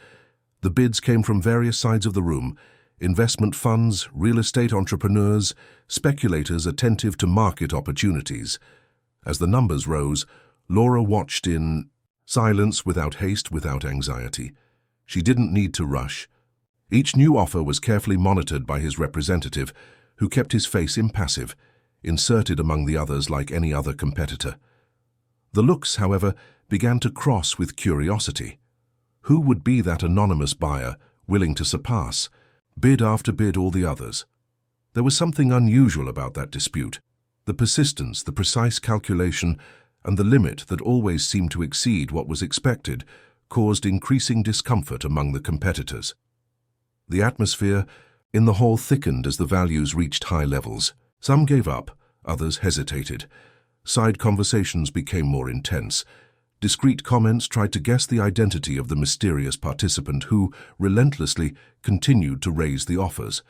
The bids came from various sides of the room: investment funds, real estate entrepreneurs, speculators attentive to market opportunities. As the numbers rose, Laura watched in silence, without haste, without anxiety. She didn't need to rush. Each new offer was carefully monitored by his representative, who kept his face impassive, inserted among the others like any other competitor. The looks, however, began to cross with curiosity. Who would be that anonymous buyer willing to surpass, bid after bid, all the others? There was something unusual about that dispute. The persistence, the precise calculation, and the limit that always seemed to exceed what was expected caused increasing discomfort among the competitors. The atmosphere in the hall thickened as the values reached high levels. Some gave up, others hesitated. Side conversations became more intense. Discreet comments tried to guess the identity of the mysterious participant who, relentlessly, continued to raise the offers.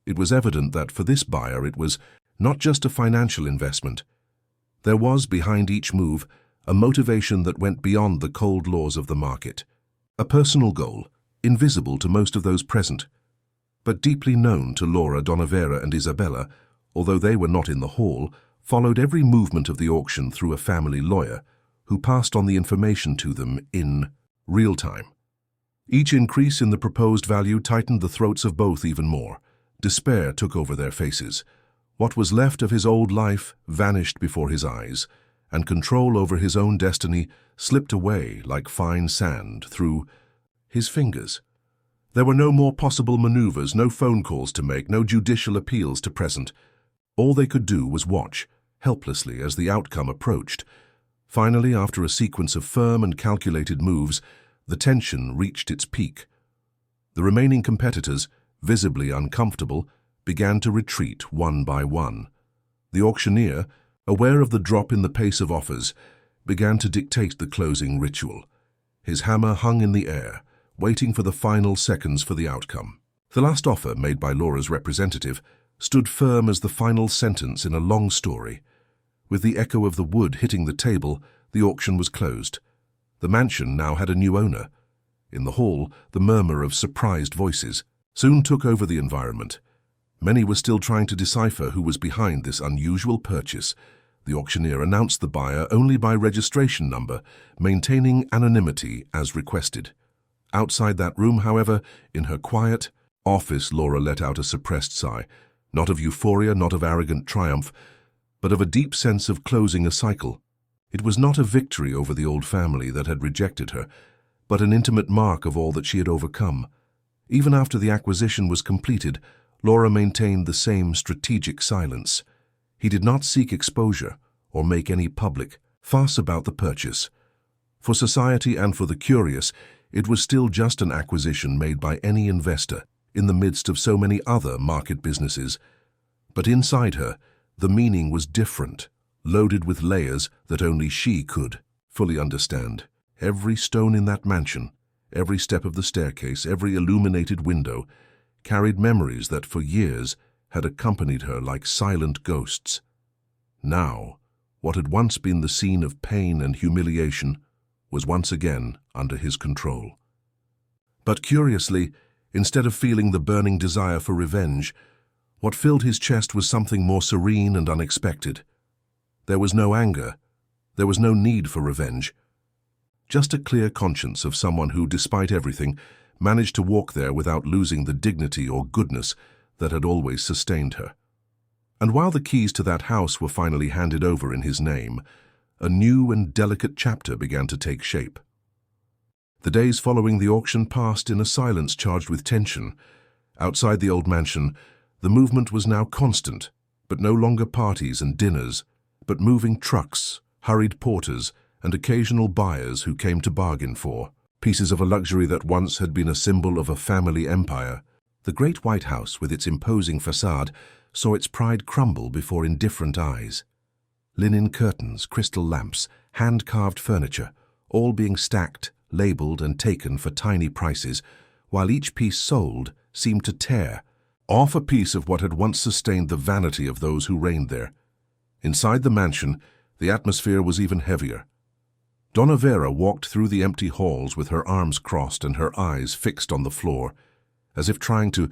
It was evident that for this buyer it was not just a financial investment. There was, behind each move, a motivation that went beyond the cold laws of the market. A personal goal, invisible to most of those present, but deeply known to Laura, Donavera, and Isabella, although they were not in the hall, followed every movement of the auction through a family lawyer, who passed on the information to them in real time. Each increase in the proposed value tightened the throats of both even more. Despair took over their faces. What was left of his old life vanished before his eyes, and control over his own destiny slipped away like fine sand through his fingers. There were no more possible maneuvers, no phone calls to make, no judicial appeals to present. All they could do was watch, helplessly, as the outcome approached. Finally, after a sequence of firm and calculated moves, the tension reached its peak. The remaining competitors, visibly uncomfortable, began to retreat one by one. The auctioneer, aware of the drop in the pace of offers, began to dictate the closing ritual. His hammer hung in the air, waiting for the final seconds for the outcome. The last offer, made by Laura's representative, stood firm as the final sentence in a long story. With the echo of the wood hitting the table, the auction was closed. The mansion now had a new owner. In the hall, the murmur of surprised voices soon took over the environment. Many were still trying to decipher who was behind this unusual purchase. The auctioneer announced the buyer only by registration number, maintaining anonymity as requested. Outside that room, however, in her quiet office, Laura let out a suppressed sigh, not of euphoria, not of arrogant triumph, but of a deep sense of closing a cycle. It was not a victory over the old family that had rejected her, but an intimate mark of all that she had overcome. Even after the acquisition was completed, Laura maintained the same strategic silence. He did not seek exposure or make any public fuss about the purchase. For society and for the curious, it was still just an acquisition made by any investor in the midst of so many other market businesses. But inside her, the meaning was different, loaded with layers that only she could fully understand. Every stone in that mansion, every step of the staircase, every illuminated window, carried memories that for years had accompanied her like silent ghosts. Now, what had once been the scene of pain and humiliation was once again under his control. But curiously, instead of feeling the burning desire for revenge, what filled his chest was something more serene and unexpected. There was no anger. There was no need for revenge. Just a clear conscience of someone who, despite everything, managed to walk there without losing the dignity or goodness that had always sustained her. And while the keys to that house were finally handed over in his name, a new and delicate chapter began to take shape. The days following the auction passed in a silence charged with tension. Outside the old mansion, the movement was now constant, but no longer parties and dinners, but moving trucks, hurried porters, and occasional buyers who came to bargain for pieces of a luxury that once had been a symbol of a family empire. The great white house, with its imposing facade, saw its pride crumble before indifferent eyes. Linen curtains, crystal lamps, hand-carved furniture, all being stacked, labeled, and taken for tiny prices, while each piece sold seemed to tear off a piece of what had once sustained the vanity of those who reigned there. Inside the mansion, the atmosphere was even heavier. Donna Vera walked through the empty halls with her arms crossed and her eyes fixed on the floor, as if trying to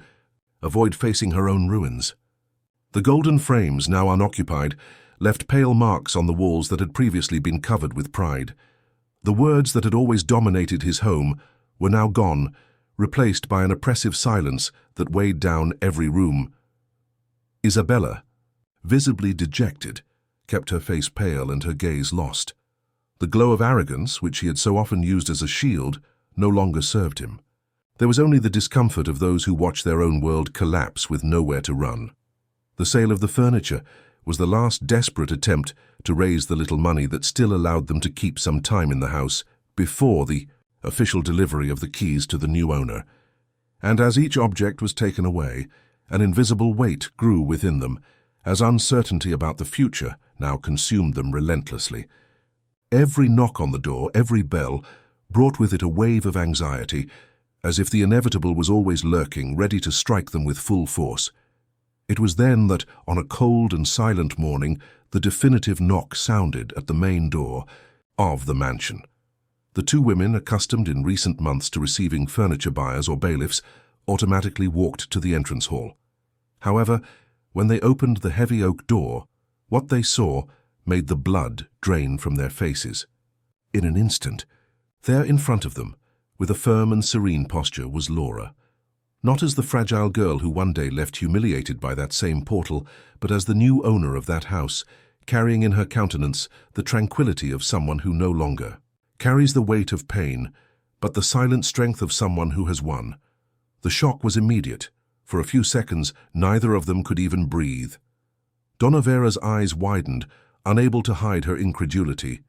avoid facing her own ruins. The golden frames, now unoccupied, left pale marks on the walls that had previously been covered with pride. The words that had always dominated his home were now gone, replaced by an oppressive silence that weighed down every room. Isabella, visibly dejected, kept her face pale and her gaze lost. The glow of arrogance, which he had so often used as a shield, no longer served him. There was only the discomfort of those who watched their own world collapse with nowhere to run. The sale of the furniture was the last desperate attempt to raise the little money that still allowed them to keep some time in the house before the official delivery of the keys to the new owner. And as each object was taken away, an invisible weight grew within them, as uncertainty about the future now consumed them relentlessly. Every knock on the door, every bell, brought with it a wave of anxiety, as if the inevitable was always lurking, ready to strike them with full force. It was then that, on a cold and silent morning, the definitive knock sounded at the main door of the mansion. The two women, accustomed in recent months to receiving furniture buyers or bailiffs, automatically walked to the entrance hall. However, when they opened the heavy oak door, what they saw made the blood drain from their faces. In an instant, there in front of them, with a firm and serene posture, was Laura. Not as the fragile girl who one day left humiliated by that same portal, but as the new owner of that house, carrying in her countenance the tranquility of someone who no longer carries the weight of pain, but the silent strength of someone who has won. The shock was immediate. For a few seconds, neither of them could even breathe. Donna Vera's eyes widened, unable to hide her incredulity.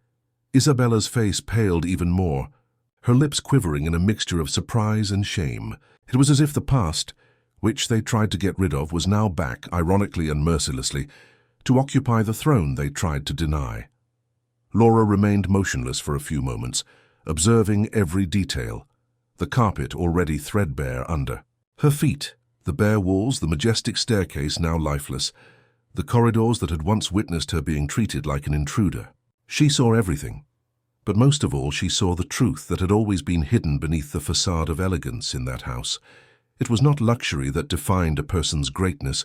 Isabella's face paled even more, her lips quivering in a mixture of surprise and shame. It was as if the past, which they tried to get rid of, was now back, ironically and mercilessly, to occupy the throne they tried to deny. Laura remained motionless for a few moments, observing every detail, the carpet already threadbare under her feet, the bare walls, the majestic staircase now lifeless, the corridors that had once witnessed her being treated like an intruder. She saw everything, but most of all she saw the truth that had always been hidden beneath the facade of elegance in that house. It was not luxury that defined a person's greatness,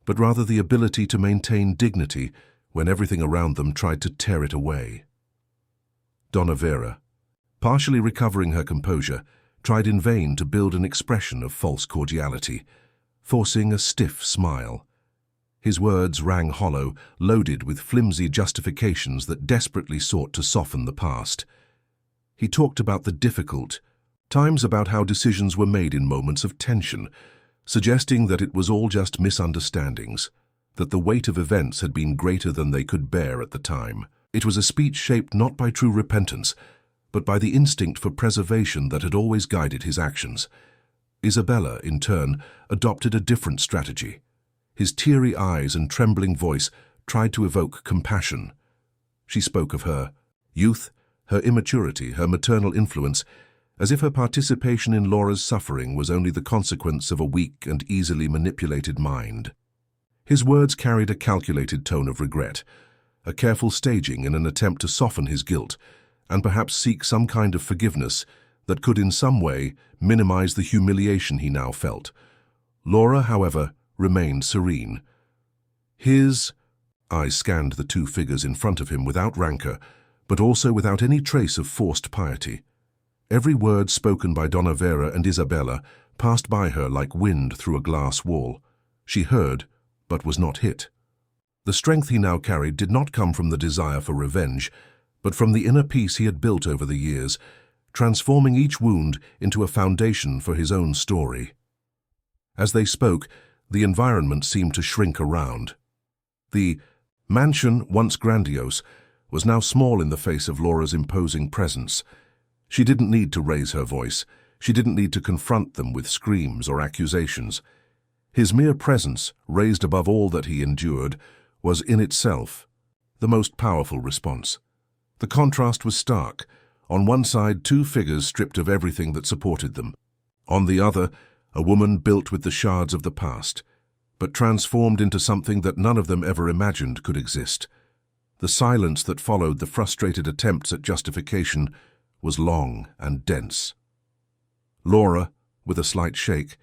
but rather the ability to maintain dignity when everything around them tried to tear it away. Donna Vera, partially recovering her composure, tried in vain to build an expression of false cordiality, forcing a stiff smile. His words rang hollow, loaded with flimsy justifications that desperately sought to soften the past. He talked about the difficult times, about how decisions were made in moments of tension, suggesting that it was all just misunderstandings, that the weight of events had been greater than they could bear at the time. It was a speech shaped not by true repentance, but by the instinct for preservation that had always guided his actions. Isabella, in turn, adopted a different strategy. His teary eyes and trembling voice tried to evoke compassion. She spoke of her youth, her immaturity, her maternal influence, as if her participation in Laura's suffering was only the consequence of a weak and easily manipulated mind. His words carried a calculated tone of regret, a careful staging in an attempt to soften his guilt, and perhaps seek some kind of forgiveness that could in some way minimize the humiliation he now felt. Laura, however, remained serene. His eyes scanned the two figures in front of him without rancor, but also without any trace of forced piety. Every word spoken by Donna Vera and Isabella passed by her like wind through a glass wall. She heard, but was not hit. The strength he now carried did not come from the desire for revenge, but from the inner peace he had built over the years, transforming each wound into a foundation for his own story. As they spoke, the environment seemed to shrink around. The mansion, once grandiose, was now small in the face of Laura's imposing presence. She didn't need to raise her voice. She didn't need to confront them with screams or accusations. His mere presence, raised above all that he endured, was in itself the most powerful response. The contrast was stark. On one side, two figures stripped of everything that supported them. On the other, a woman built with the shards of the past, but transformed into something that none of them ever imagined could exist. The silence that followed the frustrated attempts at justification was long and dense. Laura, with a slight shake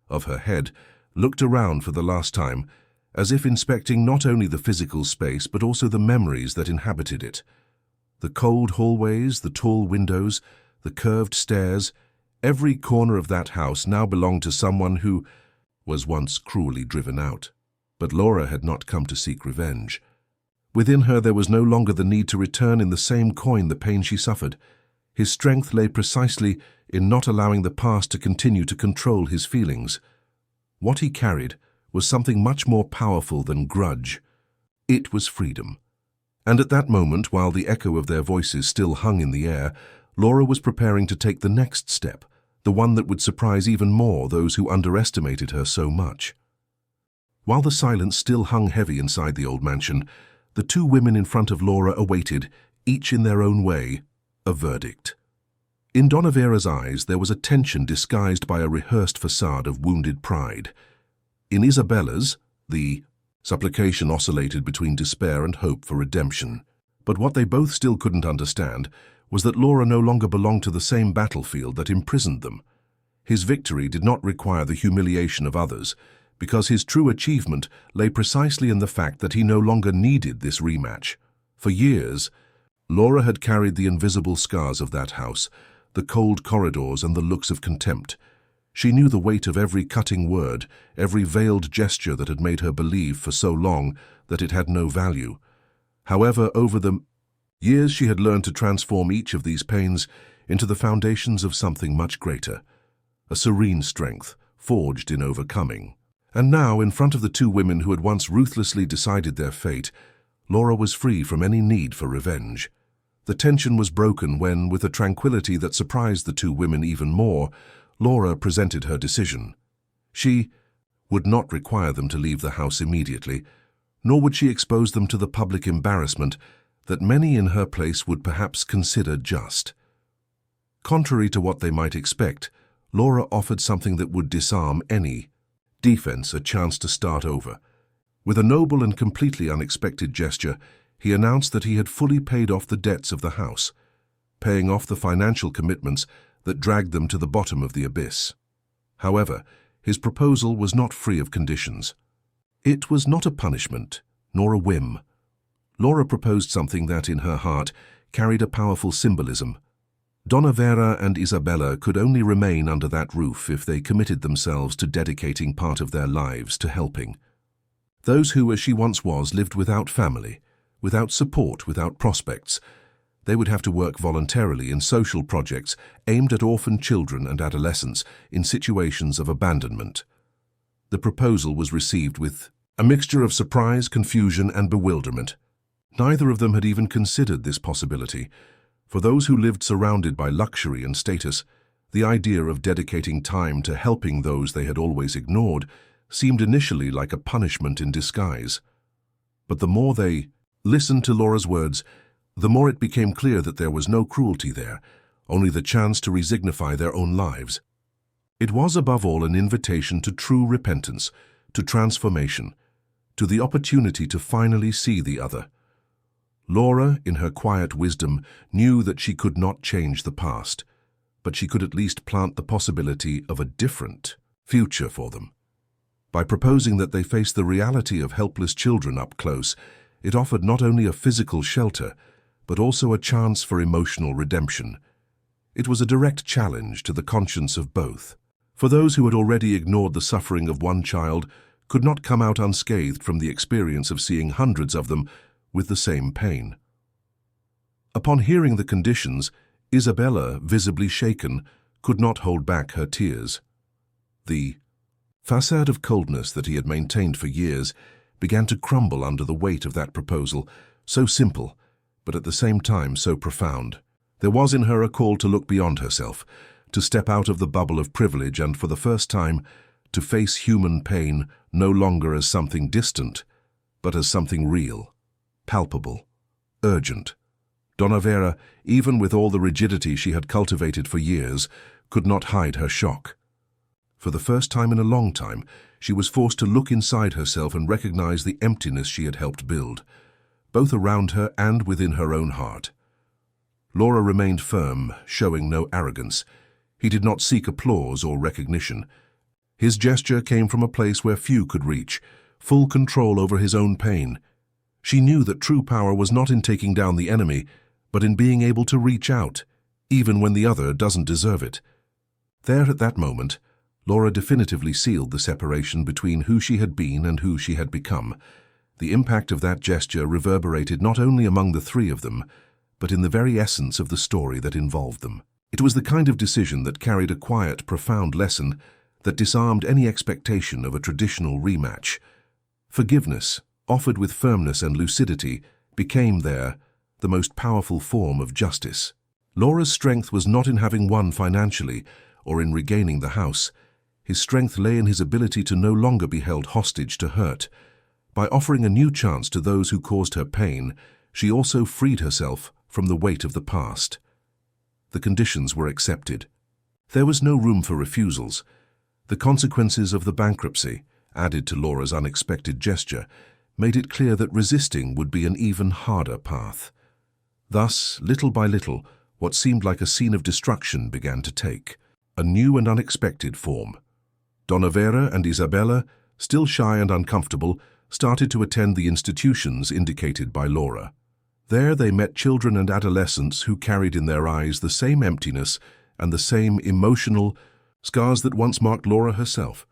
of her head, looked around for the last time, as if inspecting not only the physical space but also the memories that inhabited it. The cold hallways, the tall windows, the curved stairs, every corner of that house now belonged to someone who was once cruelly driven out. But Laura had not come to seek revenge. Within her there was no longer the need to return in the same coin the pain she suffered. His strength lay precisely in not allowing the past to continue to control his feelings. What he carried was something much more powerful than grudge. It was freedom. And at that moment, while the echo of their voices still hung in the air, Laura was preparing to take the next step, the one that would surprise even more those who underestimated her so much. While the silence still hung heavy inside the old mansion, the two women in front of Laura awaited, each in their own way, a verdict. In Donna Vera's eyes there was a tension disguised by a rehearsed facade of wounded pride. In Isabella's, the supplication oscillated between despair and hope for redemption. But what they both still couldn't understand was that Laura no longer belonged to the same battlefield that imprisoned them. His victory did not require the humiliation of others, because his true achievement lay precisely in the fact that he no longer needed this rematch. For years, Laura had carried the invisible scars of that house, the cold corridors and the looks of contempt. She knew the weight of every cutting word, every veiled gesture that had made her believe for so long that it had no value. However, over the years she had learned to transform each of these pains into the foundations of something much greater, a serene strength forged in overcoming. And now, in front of the two women who had once ruthlessly decided their fate, Laura was free from any need for revenge. The tension was broken when, with a tranquility that surprised the two women even more, Laura presented her decision. She would not require them to leave the house immediately, nor would she expose them to the public embarrassment that many in her place would perhaps consider just. Contrary to what they might expect, Laura offered something that would disarm any defense a chance to start over. With a noble and completely unexpected gesture, he announced that he had fully paid off the debts of the house, paying off the financial commitments that dragged them to the bottom of the abyss. However, his proposal was not free of conditions. It was not a punishment, nor a whim. Laura proposed something that, in her heart, carried a powerful symbolism. Donna Vera and Isabella could only remain under that roof if they committed themselves to dedicating part of their lives to helping. Those who, as she once was, lived without family, without support, without prospects. They would have to work voluntarily in social projects aimed at orphaned children and adolescents in situations of abandonment. The proposal was received with a mixture of surprise, confusion, and bewilderment. Neither of them had even considered this possibility. For those who lived surrounded by luxury and status, the idea of dedicating time to helping those they had always ignored seemed initially like a punishment in disguise. But the more they listened to Laura's words, the more it became clear that there was no cruelty there, only the chance to resignify their own lives. It was above all an invitation to true repentance, to transformation, to the opportunity to finally see the other. Laura, in her quiet wisdom, knew that she could not change the past, but she could at least plant the possibility of a different future for them. By proposing that they face the reality of helpless children up close, it offered not only a physical shelter, but also a chance for emotional redemption. It was a direct challenge to the conscience of both. For those who had already ignored the suffering of one child could not come out unscathed from the experience of seeing hundreds of them with the same pain. Upon hearing the conditions, Isabella, visibly shaken, could not hold back her tears. The facade of coldness that he had maintained for years began to crumble under the weight of that proposal, so simple, but at the same time so profound. There was in her a call to look beyond herself, to step out of the bubble of privilege and, for the first time, to face human pain no longer as something distant, but as something real, palpable, urgent. Donna Vera, even with all the rigidity she had cultivated for years, could not hide her shock. For the first time in a long time, she was forced to look inside herself and recognize the emptiness she had helped build, both around her and within her own heart. Laura remained firm, showing no arrogance. He did not seek applause or recognition. His gesture came from a place where few could reach, full control over his own pain. She knew that true power was not in taking down the enemy, but in being able to reach out, even when the other doesn't deserve it. There, at that moment, Laura definitively sealed the separation between who she had been and who she had become. The impact of that gesture reverberated not only among the three of them, but in the very essence of the story that involved them. It was the kind of decision that carried a quiet, profound lesson that disarmed any expectation of a traditional rematch. Forgiveness, offered with firmness and lucidity, became there the most powerful form of justice. Laura's strength was not in having won financially or in regaining the house. His strength lay in his ability to no longer be held hostage to hurt. By offering a new chance to those who caused her pain, she also freed herself from the weight of the past. The conditions were accepted. There was no room for refusals. The consequences of the bankruptcy, added to Laura's unexpected gesture, made it clear that resisting would be an even harder path. Thus, little by little, what seemed like a scene of destruction began to take a new and unexpected form. Donna Vera and Isabella, still shy and uncomfortable, started to attend the institutions indicated by Laura. There they met children and adolescents who carried in their eyes the same emptiness and the same emotional scars that once marked Laura herself.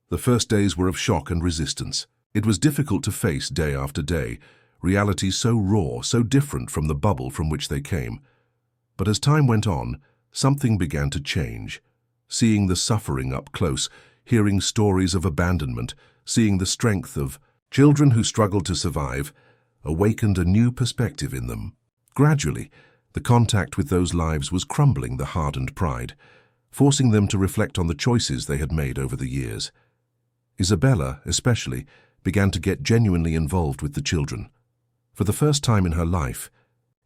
The first days were of shock and resistance. It was difficult to face day after day, reality so raw, so different from the bubble from which they came. But as time went on, something began to change. Seeing the suffering up close, hearing stories of abandonment, seeing the strength of children who struggled to survive, awakened a new perspective in them. Gradually, the contact with those lives was crumbling the hardened pride, forcing them to reflect on the choices they had made over the years. Isabella, especially, began to get genuinely involved with the children. For the first time in her life,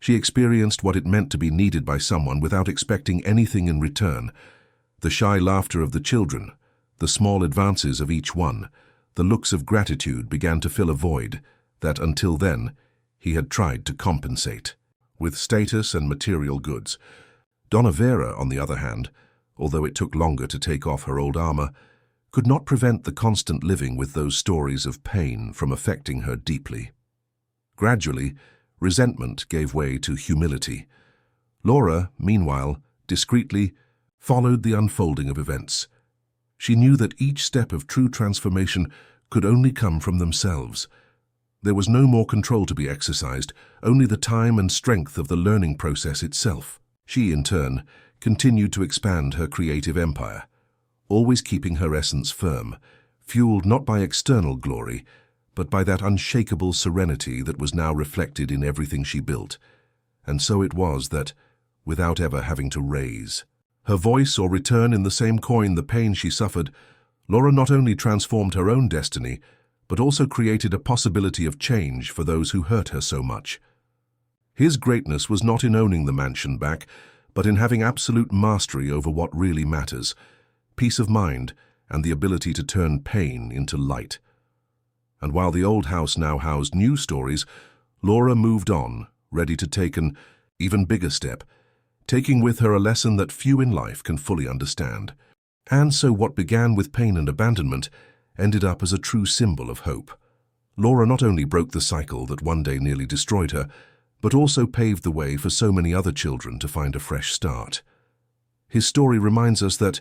she experienced what it meant to be needed by someone without expecting anything in return. The shy laughter of the children, the small advances of each one, the looks of gratitude began to fill a void that, until then, he had tried to compensate with status and material goods. Donna Vera, on the other hand, although it took longer to take off her old armor, could not prevent the constant living with those stories of pain from affecting her deeply. Gradually, resentment gave way to humility. Laura, meanwhile, discreetly, followed the unfolding of events. She knew that each step of true transformation could only come from themselves. There was no more control to be exercised, only the time and strength of the learning process itself. She, in turn, continued to expand her creative empire, always keeping her essence firm, fueled not by external glory, but by that unshakable serenity that was now reflected in everything she built. And so it was that, without ever having to raise her voice or return in the same coin the pain she suffered, Laura not only transformed her own destiny, but also created a possibility of change for those who hurt her so much. His greatness was not in owning the mansion back, but in having absolute mastery over what really matters, peace of mind and the ability to turn pain into light. And while the old house now housed new stories, Laura moved on, ready to take an even bigger step, taking with her a lesson that few in life can fully understand. And so what began with pain and abandonment ended up as a true symbol of hope. Laura not only broke the cycle that one day nearly destroyed her, but also paved the way for so many other children to find a fresh start. His story reminds us that,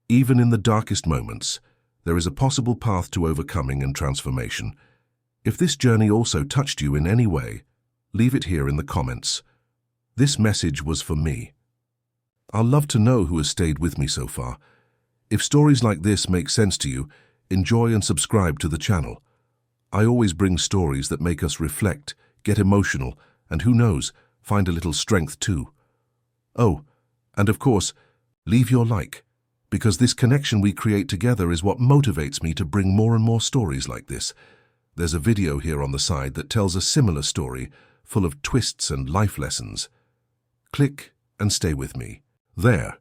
even in the darkest moments, there is a possible path to overcoming and transformation. If this journey also touched you in any way, leave it here in the comments. This message was for me. I'll love to know who has stayed with me so far. If stories like this make sense to you, enjoy and subscribe to the channel. I always bring stories that make us reflect, get emotional, and who knows, find a little strength too. Oh, and of course, leave your like, because this connection we create together is what motivates me to bring more and more stories like this. There's a video here on the side that tells a similar story, full of twists and life lessons. Click and stay with me. There,